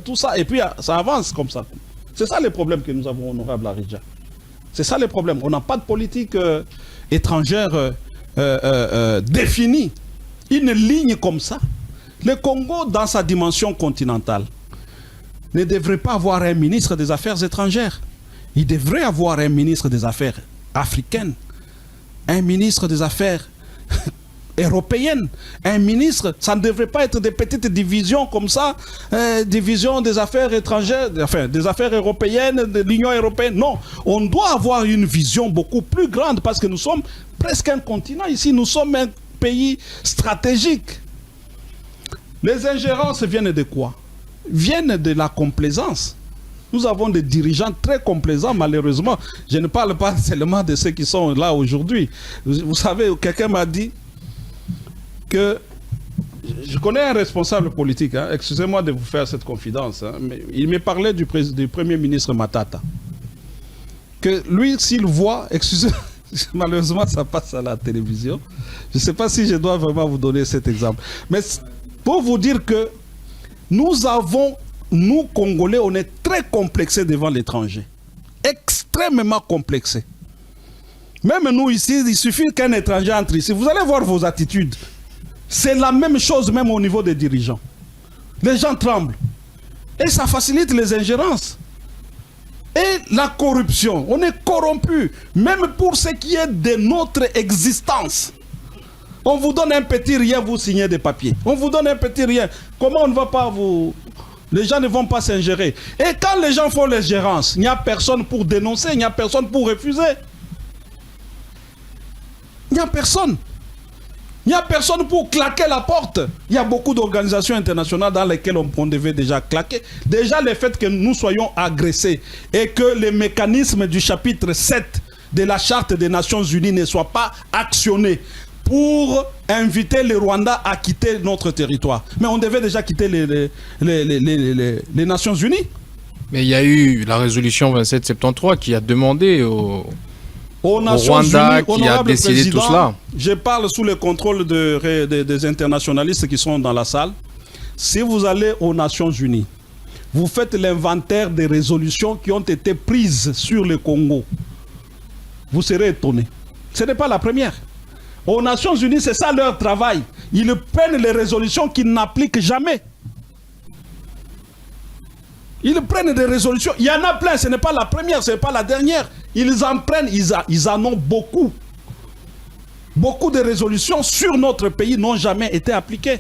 tout ça. Et puis, ça avance comme ça. C'est ça le problème que nous avons, honorable Aridja. C'est ça le problème. On n'a pas de politique étrangère définie. Une ligne comme ça. Le Congo, dans sa dimension continentale, ne devrait pas avoir un ministre des Affaires étrangères. Il devrait avoir un ministre des Affaires africaines, un ministre des Affaires européennes, un ministre, ça ne devrait pas être des petites divisions comme ça, division des affaires étrangères, enfin des affaires européennes, de l'Union européenne. Non, on doit avoir une vision beaucoup plus grande parce que nous sommes presque un continent ici, nous sommes un pays stratégique. Les ingérences viennent de quoi? Viennent de la complaisance. Nous avons des dirigeants très complaisants, malheureusement. Je ne parle pas seulement de ceux qui sont là aujourd'hui. Vous savez, quelqu'un m'a dit que... Je connais un responsable politique, hein, excusez-moi de vous faire cette confidence, hein, mais il me parlait du Premier ministre Matata. Que lui, s'il voit, excusez-moi, malheureusement, ça passe à la télévision. Je ne sais pas si je dois vraiment vous donner cet exemple. Mais pour vous dire que nous, Congolais, on est très complexés devant l'étranger. Extrêmement complexés. Même nous ici, il suffit qu'un étranger entre ici. Vous allez voir vos attitudes. C'est la même chose même au niveau des dirigeants. Les gens tremblent. Et ça facilite les ingérences. Et la corruption, on est corrompu, même pour ce qui est de notre existence. On vous donne un petit rien, vous signez des papiers. On vous donne un petit rien. Comment on ne va pas vous... Les gens ne vont pas s'ingérer. Et quand les gens font les gérances, il n'y a personne pour dénoncer, il n'y a personne pour refuser. Il n'y a personne. Il n'y a personne pour claquer la porte. Il y a beaucoup d'organisations internationales dans lesquelles on devait déjà claquer. Déjà, le fait que nous soyons agressés et que les mécanismes du chapitre 7 de la Charte des Nations Unies ne soient pas actionnés pour inviter le Rwanda à quitter notre territoire. Mais on devait déjà quitter les Nations Unies. Mais il y a eu la résolution 2773 qui a demandé aux Nations Rwanda Unies, qui a décidé Président, tout cela. Je parle sous le contrôle des internationalistes qui sont dans la salle. Si vous allez aux Nations Unies, vous faites l'inventaire des résolutions qui ont été prises sur le Congo. Vous serez étonné. Ce n'est pas la première. Aux Nations Unies, c'est ça leur travail. Ils prennent les résolutions qu'ils n'appliquent jamais. Ils prennent des résolutions. Il y en a plein. Ce n'est pas la première, ce n'est pas la dernière. Ils en prennent, ils en ont beaucoup. Beaucoup de résolutions sur notre pays n'ont jamais été appliquées.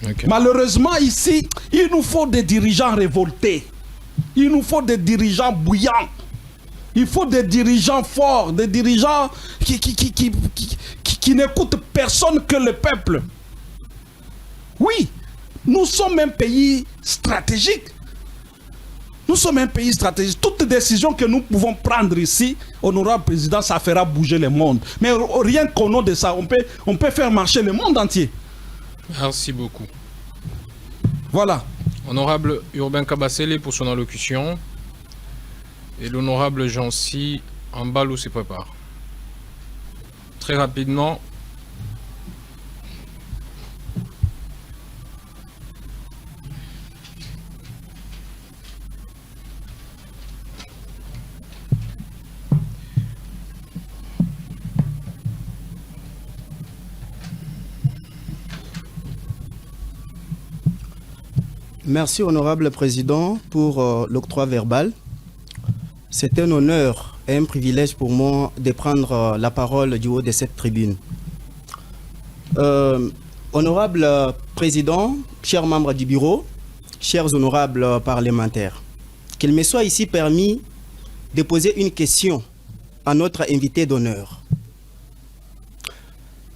Okay. Malheureusement, ici, il nous faut des dirigeants révoltés. Il nous faut des dirigeants bouillants. Il faut des dirigeants forts, des dirigeants qui n'écoutent personne que le peuple. Oui, nous sommes un pays stratégique. Nous sommes un pays stratégique. Toute décision que nous pouvons prendre ici, honorable président, ça fera bouger le monde. Mais rien qu'au nom de ça, on peut faire marcher le monde entier. Merci beaucoup. Voilà. Honorable Urbain Kabasele pour son allocution. Et l'honorable Jancy Ambalou se prépare. Très rapidement. Merci, honorable président, pour l'octroi verbal. C'est un honneur et un privilège pour moi de prendre la parole du haut de cette tribune. Honorable président, chers membres du bureau, chers honorables parlementaires, qu'il me soit ici permis de poser une question à notre invité d'honneur.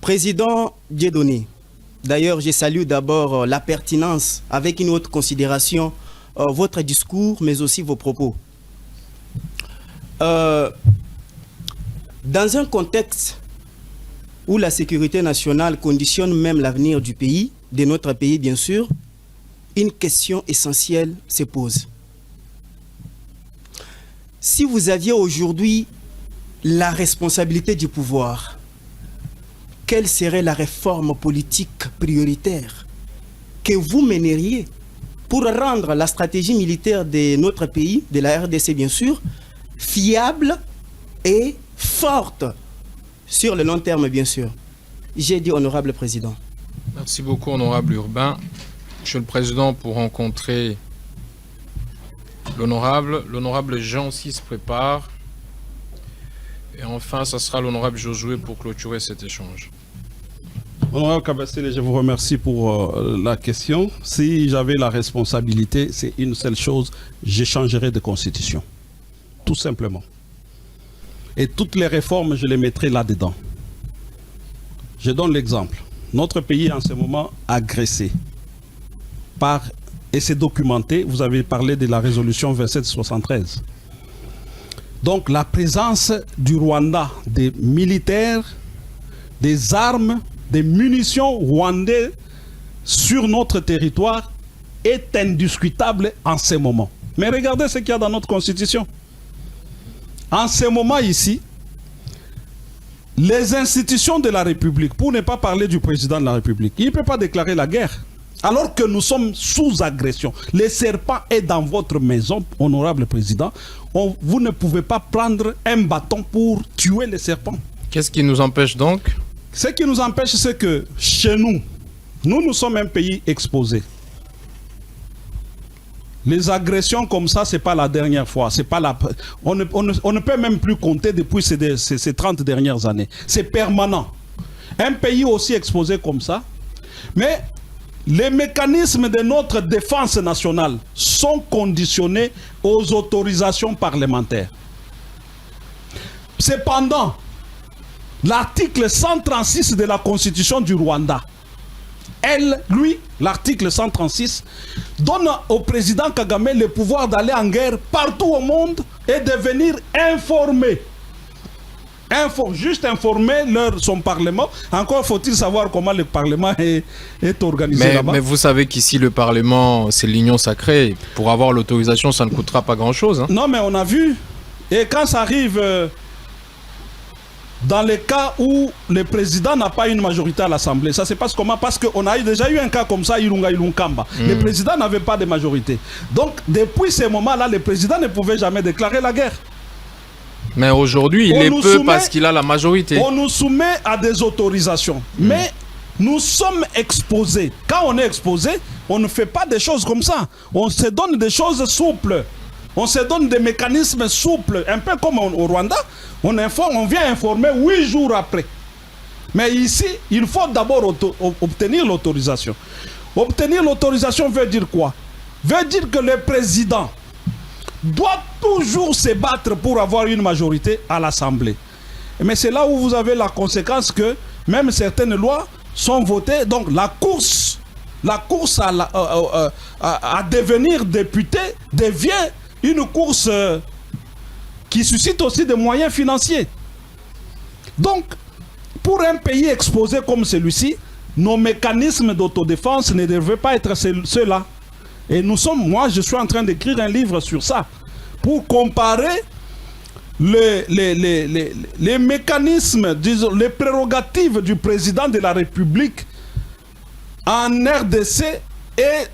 Président Dieudonné, d'ailleurs, je salue d'abord la pertinence, avec une haute considération, votre discours, mais aussi vos propos. Dans un contexte où la sécurité nationale conditionne même l'avenir du pays, de notre pays bien sûr, une question essentielle se pose. Si vous aviez aujourd'hui la responsabilité du pouvoir, quelle serait la réforme politique prioritaire que vous mèneriez pour rendre la stratégie militaire de notre pays, de la RDC bien sûr, fiable et forte sur le long terme bien sûr? J'ai dit honorable président. Merci beaucoup, honorable Urbain. Monsieur le Président, pour rencontrer l'honorable Jancy se prépare. Et enfin, ça sera l'honorable Josué pour clôturer cet échange. Honorable Kabasele, je vous remercie pour la question. Si j'avais la responsabilité, c'est une seule chose, j'échangerais de constitution. Tout simplement. Et toutes les réformes, je les mettrai là-dedans. Je donne l'exemple. Notre pays est en ce moment agressé par, et c'est documenté, vous avez parlé de la résolution 2773. Donc la présence du Rwanda, des militaires, des armes, des munitions rwandais sur notre territoire est indiscutable en ce moment. Mais regardez ce qu'il y a dans notre constitution. En ce moment ici, les institutions de la République, pour ne pas parler du président de la République, il ne peut pas déclarer la guerre. Alors que nous sommes sous agression. Le serpent est dans votre maison, honorable président. Vous ne pouvez pas prendre un bâton pour tuer le serpent. Qu'est-ce qui nous empêche donc? Ce qui nous empêche, c'est que chez nous, nous sommes un pays exposé. Les agressions comme ça, ce n'est pas la dernière fois. On ne peut même plus compter depuis ces 30 dernières années. C'est permanent. Un pays aussi exposé comme ça. Mais les mécanismes de notre défense nationale sont conditionnés aux autorisations parlementaires. Cependant, l'article 136 de la Constitution du Rwanda. L'article 136, donne au président Kagame le pouvoir d'aller en guerre partout au monde et de venir informer. Juste informer son Parlement. Encore faut-il savoir comment le Parlement est organisé là-bas. Mais vous savez qu'ici, le Parlement, c'est l'union sacrée. Pour avoir l'autorisation, ça ne coûtera pas grand-chose. Hein. Non, mais on a vu. Et quand ça arrive... dans le cas où le président n'a pas une majorité à l'Assemblée, ça se passe comment? Parce qu'on a déjà eu un cas comme ça, Ilunga Ilunkamba. Le président n'avait pas de majorité. Donc, depuis ce moment-là, le président ne pouvait jamais déclarer la guerre. Mais aujourd'hui, il est peu parce qu'il a la majorité. On nous soumet à des autorisations. Mais nous sommes exposés. Quand on est exposé, on ne fait pas des choses comme ça. On se donne des choses souples. On se donne des mécanismes souples, un peu comme au Rwanda. On vient informer 8 jours après. Mais ici, il faut d'abord obtenir l'autorisation. Obtenir l'autorisation veut dire quoi? Veut dire que le président doit toujours se battre pour avoir une majorité à l'Assemblée. Mais c'est là où vous avez la conséquence que même certaines lois sont votées. Donc la course à devenir député devient une course qui suscite aussi des moyens financiers. Donc, pour un pays exposé comme celui-ci, nos mécanismes d'autodéfense ne devraient pas être ceux-là. Et moi je suis en train d'écrire un livre sur ça, pour comparer les mécanismes, disons, les prérogatives du président de la République en RDC et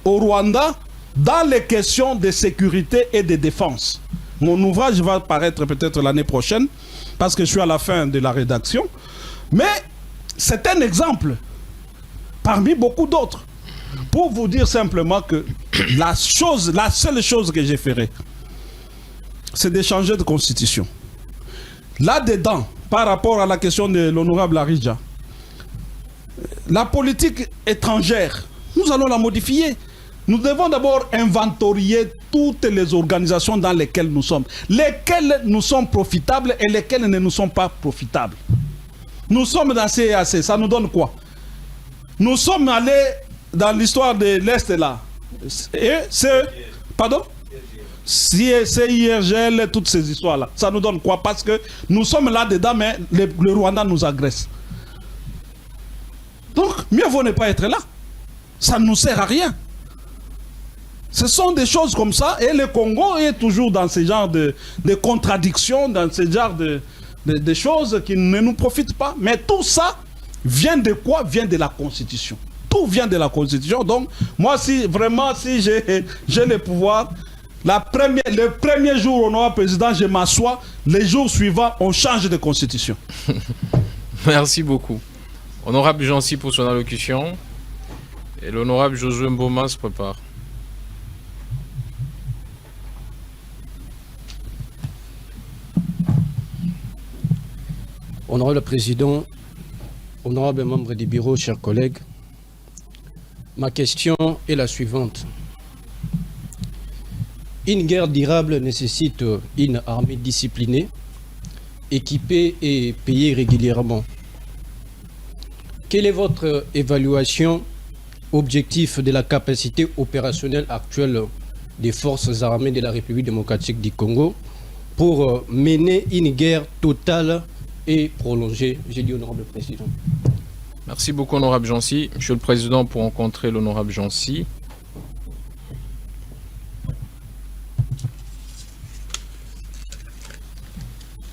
au Rwanda dans les questions de sécurité et de défense. Mon ouvrage va paraître peut-être l'année prochaine, parce que je suis à la fin de la rédaction. Mais c'est un exemple, parmi beaucoup d'autres, pour vous dire simplement que la seule chose que j'ai ferai, c'est de changer de constitution. Là-dedans, par rapport à la question de l'honorable Arija, la politique étrangère, nous allons la modifier. Nous devons d'abord inventorier toutes les organisations dans lesquelles nous sommes. Lesquelles nous sont profitables et lesquelles ne nous sont pas profitables. Nous sommes dans CEAC, ça nous donne quoi? Nous sommes allés dans l'histoire de l'Est là. Et c'est... Pardon? CIRGL, toutes ces histoires-là. Ça nous donne quoi? Parce que nous sommes là-dedans, mais le Rwanda nous agresse. Donc, mieux vaut ne pas être là. Ça ne nous sert à rien. Ce sont des choses comme ça, et le Congo est toujours dans ce genre de contradictions, dans ce genre de choses qui ne nous profitent pas. Mais tout ça vient de quoi? Vient de la Constitution. Tout vient de la Constitution. Donc, moi, si j'ai le pouvoir, le premier jour on aura président, je m'assois, les jours suivants, on change de Constitution. Merci beaucoup. Honorable Jancy pour son allocution, et l'honorable Josué Mboma se prépare. Honorable Président, honorable membre du bureau, chers collègues, ma question est la suivante. Une guerre durable nécessite une armée disciplinée, équipée et payée régulièrement. Quelle est votre évaluation objectif de la capacité opérationnelle actuelle des forces armées de la République démocratique du Congo pour mener une guerre totale et prolongée? J'ai dit honorable Président. Merci beaucoup, honorable Jancy. Monsieur le Président, pour rencontrer l'honorable Jancy.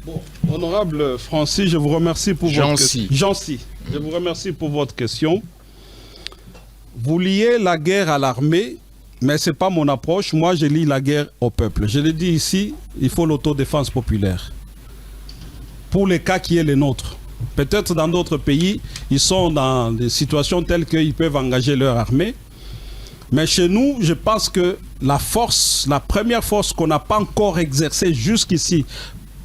Bon, honorable Francis, je vous remercie pour Jancy. Jancy. Je vous remercie pour votre question. Vous liez la guerre à l'armée, mais ce n'est pas mon approche. Moi, je lie la guerre au peuple. Je l'ai dit ici, il faut l'autodéfense populaire. Pour les cas qui est le nôtre. Peut-être dans d'autres pays, ils sont dans des situations telles qu'ils peuvent engager leur armée. Mais chez nous, je pense que la première force qu'on n'a pas encore exercée jusqu'ici,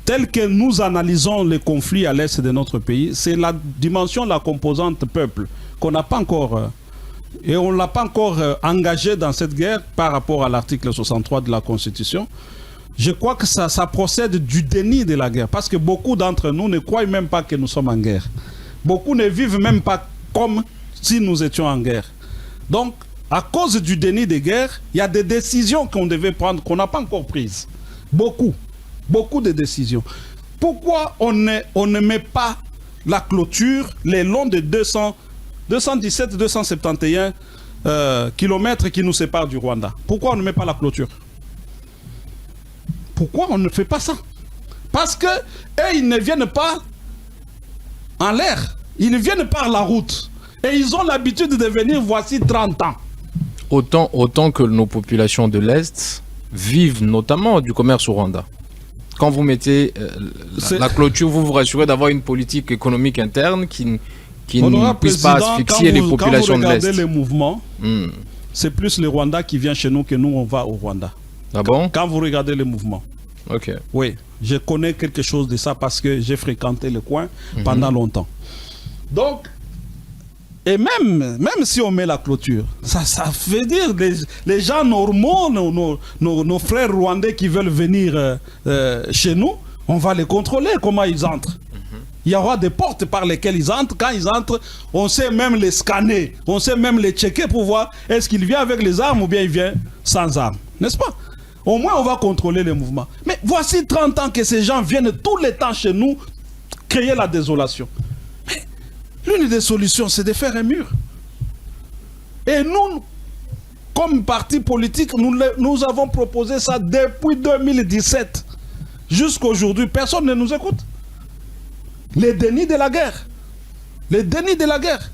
telle que nous analysons les conflits à l'est de notre pays, c'est la dimension, la composante peuple, qu'on n'a pas encore... et on ne l'a pas encore engagé dans cette guerre par rapport à l'article 63 de la Constitution. je crois que ça procède du déni de la guerre. Parce que beaucoup d'entre nous ne croient même pas que nous sommes en guerre. Beaucoup ne vivent même pas comme si nous étions en guerre. Donc, à cause du déni de guerre, il y a des décisions qu'on devait prendre, qu'on n'a pas encore prises. Beaucoup de décisions. Pourquoi on ne met pas la clôture le long de 217-271 kilomètres qui nous séparent du Rwanda? Pourquoi on ne met pas la clôture? Pourquoi on ne fait pas ça? Parce que eux, ils ne viennent pas en l'air. Ils viennent par la route. Et ils ont l'habitude de venir voici 30 ans. Autant que nos populations de l'Est vivent notamment du commerce au Rwanda. Quand vous mettez la clôture, vous vous rassurez d'avoir une politique économique interne qui ne puisse pas asphyxier les populations de l'Est. Quand vous regardez les mouvements, c'est plus les Rwandais qui viennent chez nous que nous, on va au Rwanda. Ah bon? Quand vous regardez les mouvements. Ok. Oui, je connais quelque chose de ça parce que j'ai fréquenté le coin pendant longtemps. Donc, et même si on met la clôture, ça veut dire les gens normaux, nos frères rwandais qui veulent venir chez nous, on va les contrôler, comment ils entrent. Il y aura des portes par lesquelles ils entrent. Quand ils entrent, on sait même les scanner, on sait même les checker pour voir est-ce qu'il vient avec les armes ou bien il vient sans armes. N'est-ce pas? Au moins, on va contrôler les mouvements. Mais voici 30 ans que ces gens viennent tout le temps chez nous créer la désolation. Mais l'une des solutions, c'est de faire un mur. Et nous, comme parti politique, nous avons proposé ça depuis 2017. Jusqu'à aujourd'hui, personne ne nous écoute. Les dénis de la guerre. Les dénis de la guerre.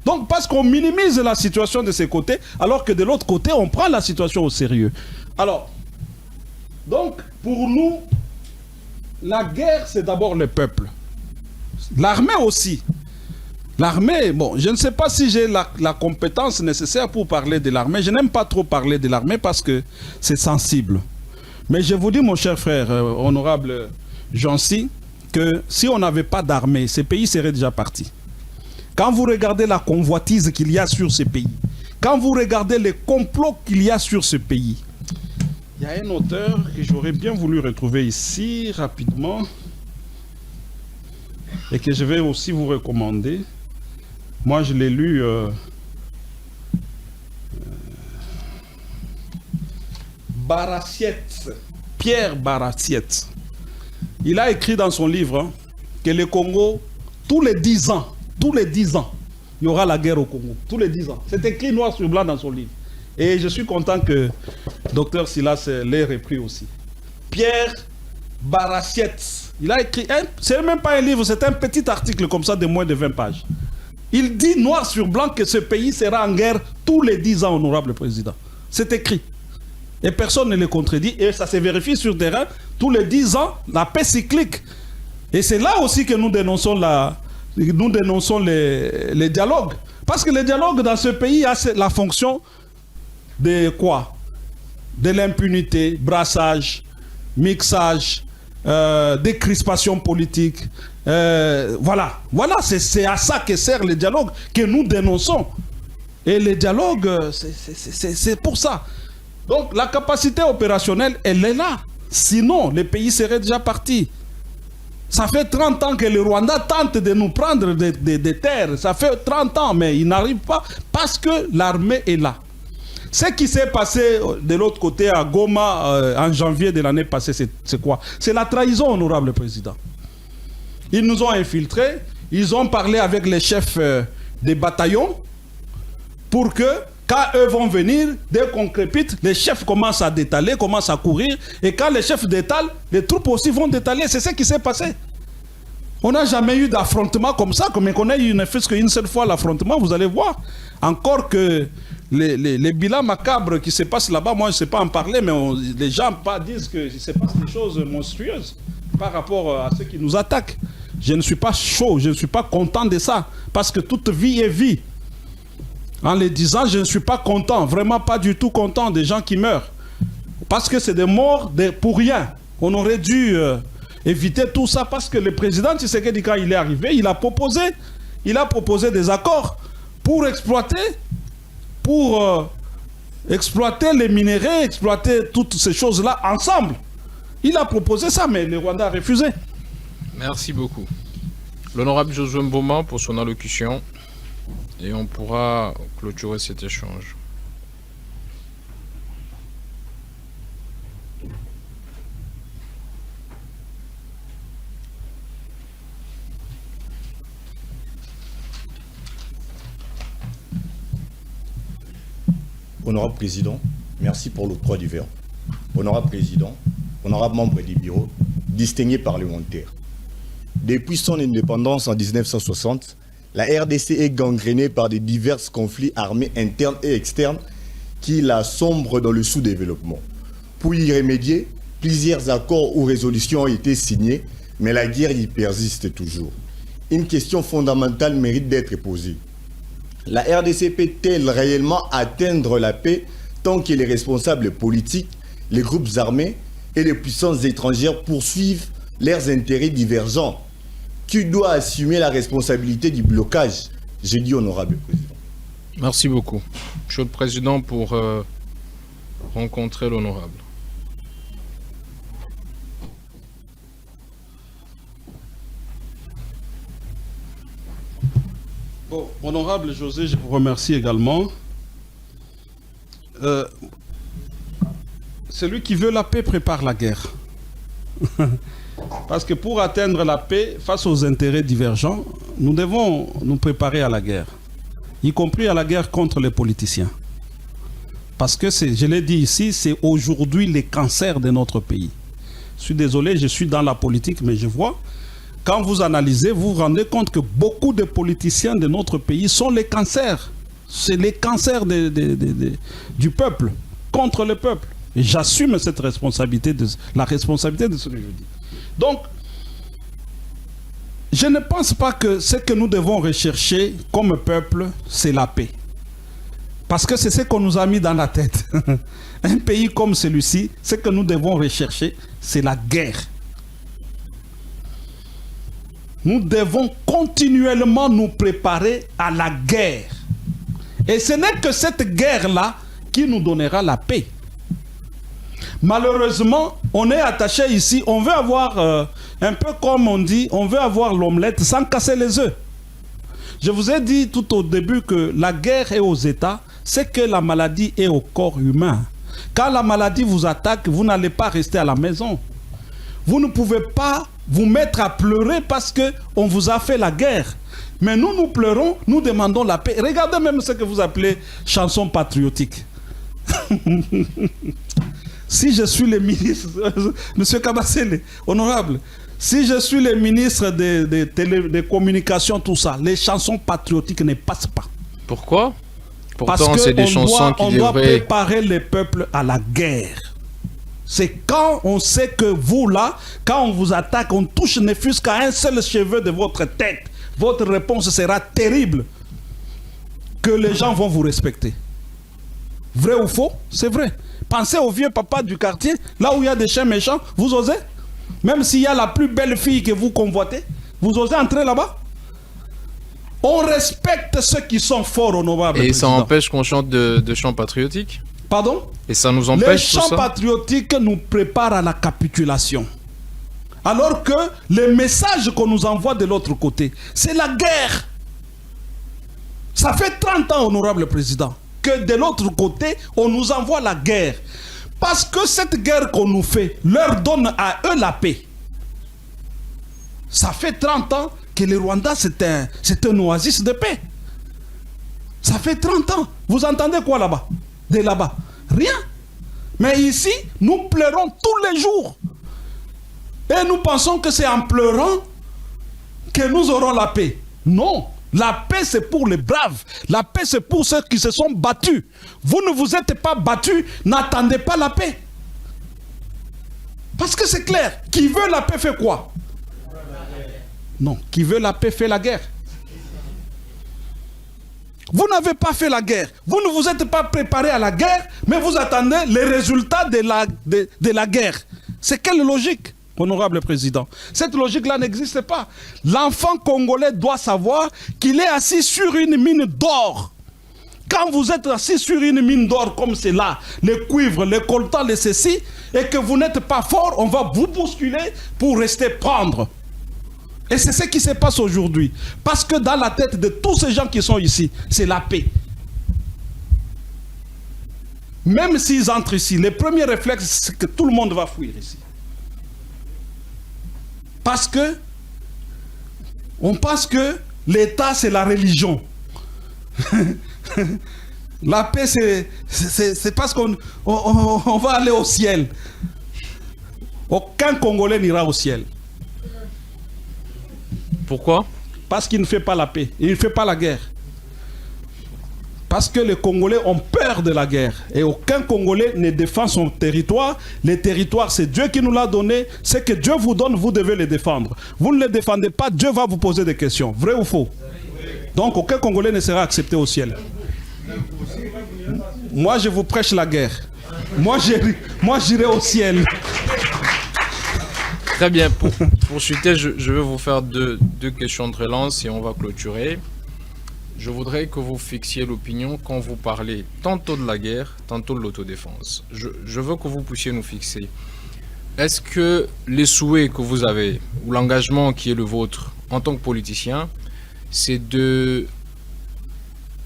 Donc, parce qu'on minimise la situation de ces côtés, alors que de l'autre côté, on prend la situation au sérieux. Alors, donc, pour nous, la guerre, c'est d'abord le peuple. L'armée aussi. L'armée, bon, je ne sais pas si j'ai la compétence nécessaire pour parler de l'armée. Je n'aime pas trop parler de l'armée parce que c'est sensible. Mais je vous dis, mon cher frère, honorable Jancy, que si on n'avait pas d'armée, ces pays seraient déjà partis. Quand vous regardez la convoitise qu'il y a sur ces pays, quand vous regardez les complots qu'il y a sur ce pays, il y a un auteur que j'aurais bien voulu retrouver ici rapidement et que je vais aussi vous recommander. Moi, je l'ai lu Barassiette, Pierre Barassiette. Il a écrit dans son livre que le Congo, tous les 10 ans, il y aura la guerre au Congo. Tous les 10 ans. C'est écrit noir sur blanc dans son livre. Et je suis content que Dr Silas l'ait repris aussi. Pierre Barassiette. Il a écrit, c'est même pas un livre, c'est un petit article comme ça de moins de 20 pages. Il dit noir sur blanc que ce pays sera en guerre tous les 10 ans, honorable président. C'est écrit. Et personne ne le contredit. Et ça se vérifie sur terrain. Tous les 10 ans, la paix cyclique. Et c'est là aussi que nous dénonçons les dialogues. Parce que les dialogues dans ce pays a la fonction de quoi? De l'impunité, brassage, mixage, décrispation politique. Voilà, c'est à ça que sert le dialogue que nous dénonçons. Et le dialogue, c'est pour ça. Donc la capacité opérationnelle, elle est là. Sinon, les pays seraient déjà partis. Ça fait 30 ans que le Rwanda tente de nous prendre des terres. Ça fait 30 ans, mais il n'arrive pas parce que l'armée est là. Ce qui s'est passé de l'autre côté à Goma en janvier de l'année passée, c'est quoi? C'est la trahison, honorable président. Ils nous ont infiltrés, ils ont parlé avec les chefs des bataillons pour que, quand eux vont venir, dès qu'on crépite, les chefs commencent à détaler, commencent à courir. Et quand les chefs détalent, les troupes aussi vont détaler. C'est ce qui s'est passé. On n'a jamais eu d'affrontement comme ça, mais qu'on a eu ne fait qu'une seule fois l'affrontement, vous allez voir. Encore que les bilans macabres qui se passent là-bas, moi je ne sais pas en parler, mais les gens disent qu'il se passe des choses monstrueuses par rapport à ceux qui nous attaquent. Je ne suis pas chaud, je ne suis pas content de ça, parce que toute vie est vie. En les disant, je ne suis pas content, vraiment pas du tout content des gens qui meurent. Parce que c'est des morts pour rien. On aurait dû éviter tout ça parce que le président Tshisekedi, quand il est arrivé, il a proposé des accords pour exploiter les minéraux, exploiter toutes ces choses-là ensemble. Il a proposé ça, mais le Rwanda a refusé. Merci beaucoup. L'honorable Josué Mboma pour son allocution. Et on pourra clôturer cet échange. Honorable Président, merci pour l'octroi du verbe. Honorable Président, honorable membre du bureau, distingués parlementaires. Depuis son indépendance en 1960, la RDC est gangrénée par des divers conflits armés internes et externes qui la sombrent dans le sous-développement. Pour y remédier, plusieurs accords ou résolutions ont été signés, mais la guerre y persiste toujours. Une question fondamentale mérite d'être posée. La RDC peut-elle réellement atteindre la paix tant que les responsables politiques, les groupes armés et les puissances étrangères poursuivent leurs intérêts divergents? Qui doit assumer la responsabilité du blocage? J'ai dit honorable président. Merci beaucoup. Monsieur le Président, pour rencontrer l'honorable. Bon, honorable José, je vous remercie également. Celui qui veut la paix prépare la guerre. Parce que pour atteindre la paix face aux intérêts divergents, nous devons nous préparer à la guerre, y compris à la guerre contre les politiciens. Parce que, je l'ai dit ici, c'est aujourd'hui les cancers de notre pays. Je suis désolé, je suis dans la politique, mais je vois, quand vous analysez, vous vous rendez compte que beaucoup de politiciens de notre pays sont les cancers. C'est les cancers du peuple, contre le peuple. Et j'assume cette responsabilité, la responsabilité de ce que je dis. Donc, je ne pense pas que ce que nous devons rechercher comme peuple, c'est la paix. Parce que c'est ce qu'on nous a mis dans la tête. Un pays comme celui-ci, ce que nous devons rechercher, c'est la guerre. Nous devons continuellement nous préparer à la guerre. Et ce n'est que cette guerre-là qui nous donnera la paix. Malheureusement, on est attaché ici, on veut avoir, un peu comme on dit, on veut avoir l'omelette sans casser les œufs. Je vous ai dit tout au début que la guerre est aux États, c'est que la maladie est au corps humain. Quand la maladie vous attaque, vous n'allez pas rester à la maison. Vous ne pouvez pas vous mettre à pleurer parce qu'on vous a fait la guerre. Mais nous, nous pleurons, nous demandons la paix. Regardez même ce que vous appelez chanson patriotique. Si je suis le ministre, M. Kabassele, honorable, si je suis le ministre des communications, tout ça, les chansons patriotiques ne passent pas. Pourquoi? Parce Pourtant, c'est des chansons qui on doit préparer les peuples à la guerre. C'est quand on sait que vous, là, quand on vous attaque, on touche ne fût-ce qu'à un seul cheveu de votre tête, votre réponse sera terrible, que les gens vont vous respecter. Vrai ou faux? C'est vrai. Pensez au vieux papa du quartier, là où il y a des chiens méchants, vous osez? Même s'il y a la plus belle fille que vous convoitez, vous osez entrer là-bas? On respecte ceux qui sont forts, honorable président. Et ça empêche qu'on chante de chants patriotiques? Pardon? Et ça nous Les empêche tout chants ça? patriotiques nous préparent à la capitulation. Alors que le message qu'on nous envoie de l'autre côté, c'est la guerre. Ça fait 30 ans, honorable président, que de l'autre côté, on nous envoie la guerre. Parce que cette guerre qu'on nous fait leur donne à eux la paix. Ça fait 30 ans que le Rwanda, c'est un oasis de paix. Ça fait 30 ans. Vous entendez quoi là-bas? De là-bas? Rien. Mais ici, nous pleurons tous les jours. Et nous pensons que c'est en pleurant que nous aurons la paix. Non. La paix, c'est pour les braves. La paix, c'est pour ceux qui se sont battus. Vous ne vous êtes pas battus, n'attendez pas la paix. Parce que c'est clair. Qui veut la paix fait quoi? Non. Qui veut la paix fait la guerre. Vous n'avez pas fait la guerre. Vous ne vous êtes pas préparé à la guerre, mais vous attendez les résultats de la guerre. C'est quelle logique, honorable président? Cette logique-là n'existe pas. L'enfant congolais doit savoir qu'il est assis sur une mine d'or. Quand vous êtes assis sur une mine d'or comme c'est là, les cuivres, les coltans, les ceci, et que vous n'êtes pas fort, on va vous bousculer pour rester prendre. Et c'est ce qui se passe aujourd'hui. Parce que dans la tête de tous ces gens qui sont ici, c'est la paix. Même s'ils entrent ici, le premier réflexe, c'est que tout le monde va fuir ici. Parce que on pense que l'État, c'est la religion. La paix, c'est parce qu'on va aller au ciel. Aucun Congolais n'ira au ciel. Pourquoi? Parce qu'il ne fait pas la paix. Il ne fait pas la guerre. Parce que les Congolais ont peur de la guerre. Et aucun Congolais ne défend son territoire. Le territoire, c'est Dieu qui nous l'a donné. Ce que Dieu vous donne, vous devez le défendre. Vous ne le défendez pas, Dieu va vous poser des questions. Vrai ou faux? Donc aucun Congolais ne sera accepté au ciel. Moi, je vous prêche la guerre. Moi, j'irai au ciel. Très bien. Pour chuter, je vais vous faire deux questions de relance et on va clôturer. Je voudrais que vous fixiez l'opinion quand vous parlez tantôt de la guerre, tantôt de l'autodéfense. Je veux que vous puissiez nous fixer. Est-ce que les souhaits que vous avez, ou l'engagement qui est le vôtre en tant que politicien, c'est de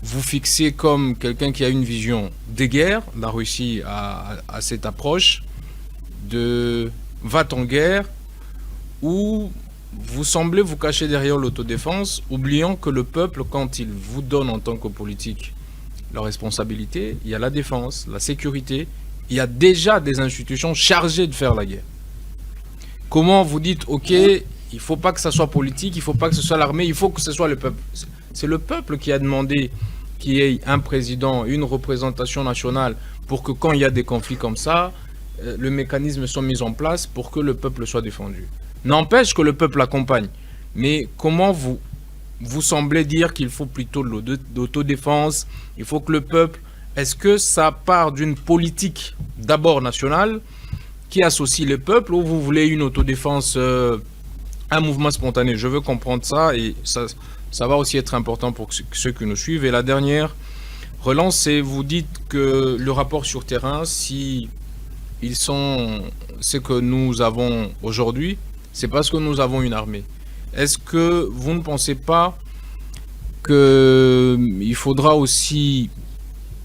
vous fixer comme quelqu'un qui a une vision des guerres? La Russie a cette approche de va-t-en guerre, ou vous semblez vous cacher derrière l'autodéfense, oubliant que le peuple, quand il vous donne en tant que politique la responsabilité, il y a la défense, la sécurité, il y a déjà des institutions chargées de faire la guerre. Comment vous dites, ok, il ne faut pas que ça soit politique, il ne faut pas que ce soit l'armée, il faut que ce soit le peuple. C'est le peuple qui a demandé qu'il y ait un président, une représentation nationale, pour que quand il y a des conflits comme ça, le mécanisme soit mis en place pour que le peuple soit défendu. N'empêche que le peuple accompagne. Mais comment vous semblez dire qu'il faut plutôt de l'autodéfense, il faut que le peuple... Est-ce que ça part d'une politique d'abord nationale qui associe les peuples, ou vous voulez une autodéfense, un mouvement spontané? Je veux comprendre ça, et ça va aussi être important pour ceux qui nous suivent. Et la dernière relance, c'est vous dites que le rapport sur terrain, si ils sont ce que nous avons aujourd'hui, c'est parce que nous avons une armée. Est-ce que vous ne pensez pas qu'il faudra aussi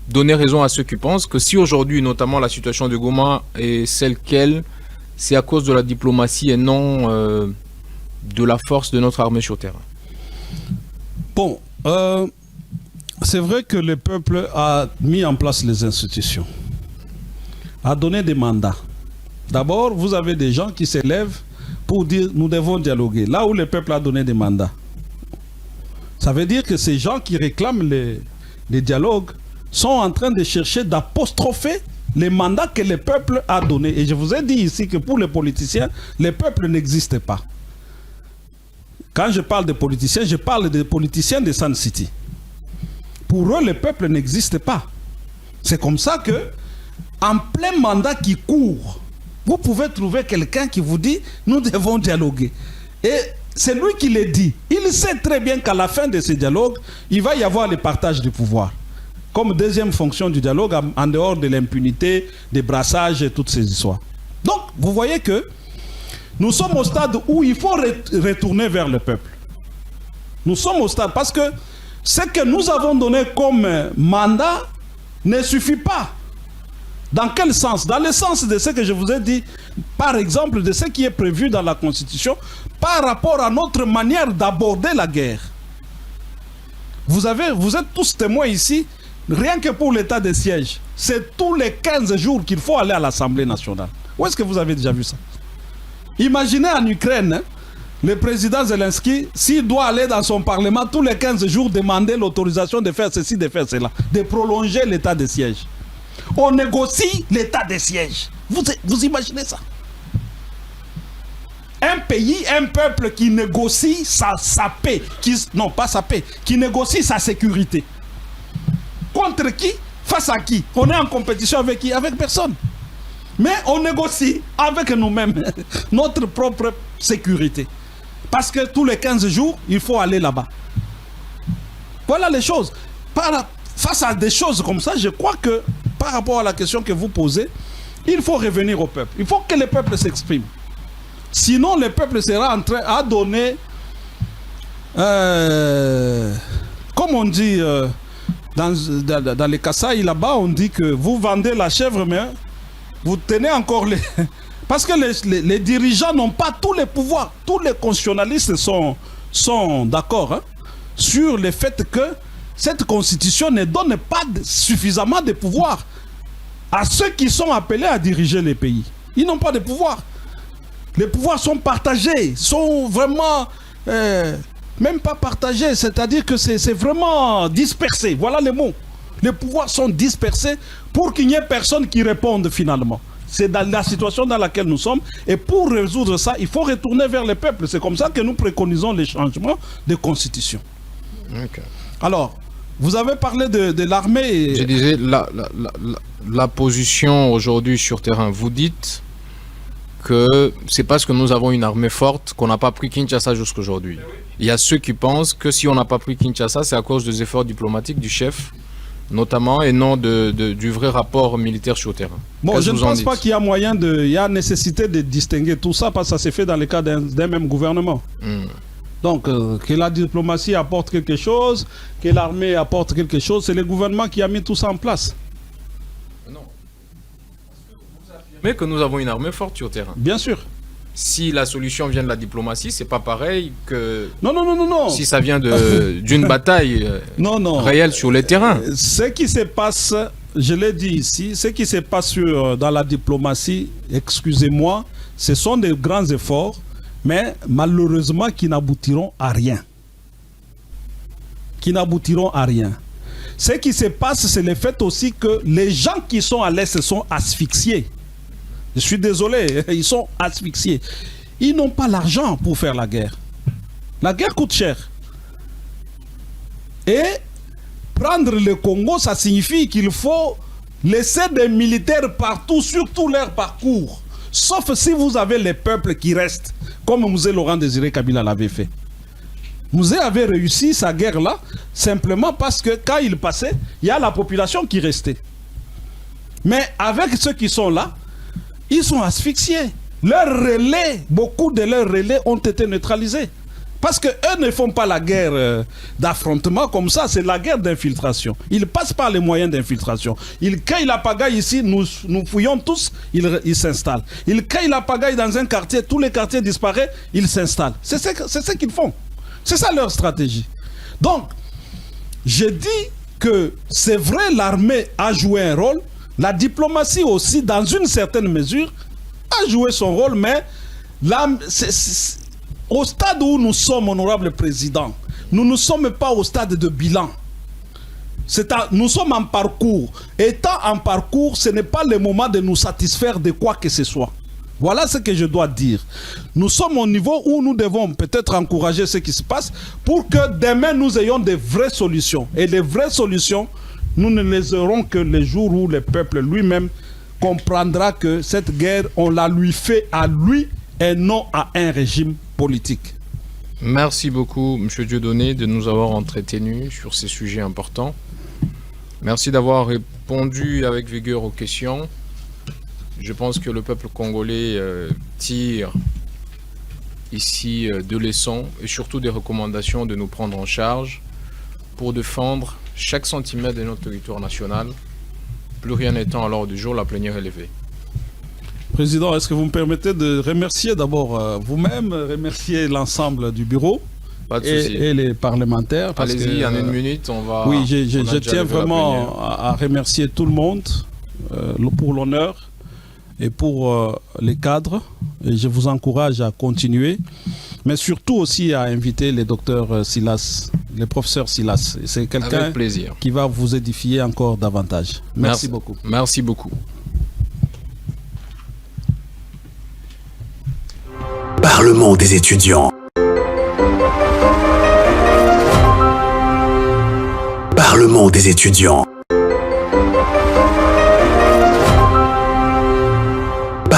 donner raison à ceux qui pensent que si aujourd'hui, notamment la situation de Goma est celle qu'elle, c'est à cause de la diplomatie et non de la force de notre armée sur terrain? Bon, c'est vrai que le peuple a mis en place les institutions, a donné des mandats. D'abord, vous avez des gens qui s'élèvent pour dire nous devons dialoguer. Là où le peuple a donné des mandats, ça veut dire que ces gens qui réclament les dialogues sont en train de chercher d'apostropher les mandats que le peuple a donnés. Et je vous ai dit ici que pour les politiciens, le peuple n'existe pas. Quand je parle de politiciens, je parle des politiciens de Sun City. Pour eux, le peuple n'existe pas. C'est comme ça que, en plein mandat qui court, vous pouvez trouver quelqu'un qui vous dit nous devons dialoguer. Et c'est lui qui le dit. Il sait très bien qu'à la fin de ce dialogue, il va y avoir le partage du pouvoir. Comme deuxième fonction du dialogue, en dehors de l'impunité, des brassages et toutes ces histoires. Donc, vous voyez que nous sommes au stade où il faut retourner vers le peuple. Nous sommes au stade parce que ce que nous avons donné comme mandat ne suffit pas. Dans quel sens? Dans le sens de ce que je vous ai dit, par exemple, de ce qui est prévu dans la Constitution par rapport à notre manière d'aborder la guerre. Vous êtes tous témoins ici, rien que pour l'état de siège. C'est tous les 15 jours qu'il faut aller à l'Assemblée nationale. Où est-ce que vous avez déjà vu ça? Imaginez en Ukraine, le président Zelensky, s'il doit aller dans son parlement tous les 15 jours demander l'autorisation de faire ceci, de faire cela, de prolonger l'état de siège. On négocie l'état de siège. Vous imaginez ça? Un pays, un peuple qui négocie sa paix, non pas sa paix, qui négocie sa sécurité. Contre qui? Face à qui? On est en compétition avec qui? Avec personne. Mais on négocie avec nous-mêmes notre propre sécurité. Parce que tous les 15 jours, il faut aller là-bas. Voilà les choses. face à des choses comme ça, je crois que par rapport à la question que vous posez, il faut revenir au peuple. Il faut que le peuple s'exprime. Sinon, le peuple sera en train à donner, comme on dit dans les Kasaï là-bas, on dit que vous vendez la chèvre, mais vous tenez encore les... Parce que les dirigeants n'ont pas tous les pouvoirs. Tous les constitutionnalistes sont d'accord, hein, sur le fait que cette constitution ne donne pas suffisamment de pouvoir à ceux qui sont appelés à diriger les pays. Ils n'ont pas de pouvoir. Les pouvoirs sont partagés, sont vraiment... même pas partagés, c'est-à-dire que c'est vraiment dispersé. Voilà les mots. Les pouvoirs sont dispersés pour qu'il n'y ait personne qui réponde finalement. C'est dans la situation dans laquelle nous sommes. Et pour résoudre ça, il faut retourner vers le peuple. C'est comme ça que nous préconisons les changements de constitution. Okay. Alors, vous avez parlé de l'armée. Je disais, la position aujourd'hui sur terrain, vous dites que c'est parce que nous avons une armée forte qu'on n'a pas pris Kinshasa jusqu'aujourd'hui. Il y a ceux qui pensent que si on n'a pas pris Kinshasa, c'est à cause des efforts diplomatiques du chef, notamment, et non du vrai rapport militaire sur terrain. Bon, je ne pense pas qu'il y a moyen il y a nécessité de distinguer tout ça parce que ça s'est fait dans le cas d'un même gouvernement. Donc, que la diplomatie apporte quelque chose, que l'armée apporte quelque chose, c'est le gouvernement qui a mis tout ça en place. Non. Mais que nous avons une armée forte sur terrain. Bien sûr. Si la solution vient de la diplomatie, c'est pas pareil que... Non. Si ça vient d'une bataille réelle sur le terrain. Ce qui se passe, je l'ai dit ici, ce qui se passe dans la diplomatie, excusez-moi, ce sont des grands efforts, mais malheureusement qui n'aboutiront à rien. Qui n'aboutiront à rien. Ce qui se passe, c'est le fait aussi que les gens qui sont à l'Est sont asphyxiés. Je suis désolé, ils sont asphyxiés. Ils n'ont pas l'argent pour faire la guerre. La guerre coûte cher. Et prendre le Congo, ça signifie qu'il faut laisser des militaires partout, sur tout leur parcours. Sauf si vous avez les peuples qui restent, comme Mouzé Laurent Désiré Kabila l'avait fait. Mouzé avait réussi sa guerre-là, simplement parce que quand il passait, il y a la population qui restait. Mais avec ceux qui sont là, ils sont asphyxiés. Leurs relais, beaucoup de leurs relais ont été neutralisés. Parce qu'eux ne font pas la guerre d'affrontement comme ça, c'est la guerre d'infiltration. Ils passent par les moyens d'infiltration. Ils créent la pagaille ici, nous fouillons tous, ils s'installent. Ils créent la pagaille dans un quartier, tous les quartiers disparaissent, ils s'installent. C'est ce qu'ils font. C'est ça leur stratégie. Donc, je dis que c'est vrai, l'armée a joué un rôle, la diplomatie aussi, dans une certaine mesure, a joué son rôle, mais là, au stade où nous sommes, honorable président, nous ne sommes pas au stade de bilan. Nous sommes en parcours. Étant en parcours, ce n'est pas le moment de nous satisfaire de quoi que ce soit. Voilà ce que je dois dire. Nous sommes au niveau où nous devons peut-être encourager ce qui se passe pour que demain nous ayons des vraies solutions. Et les vraies solutions, nous ne les aurons que le jour où le peuple lui-même comprendra que cette guerre, on la lui fait à lui et non à un régime politique. Merci beaucoup, M. Dieudonné, de nous avoir entretenus sur ces sujets importants. Merci d'avoir répondu avec vigueur aux questions. Je pense que le peuple congolais tire ici de leçons et surtout des recommandations de nous prendre en charge pour défendre chaque centimètre de notre territoire national, plus rien n'étant à l'ordre du jour, la plénière est levée. Président, est-ce que vous me permettez de remercier d'abord vous-même, remercier l'ensemble du bureau et les parlementaires. Allez-y, en une minute, on va... Oui, je tiens vraiment à remercier tout le monde pour l'honneur et pour les cadres. Et je vous encourage à continuer, mais surtout aussi à inviter le docteur Silas, le professeur Silas. C'est quelqu'un qui va vous édifier encore davantage. Merci beaucoup. Merci beaucoup. Parlement des étudiants. Parlement des étudiants.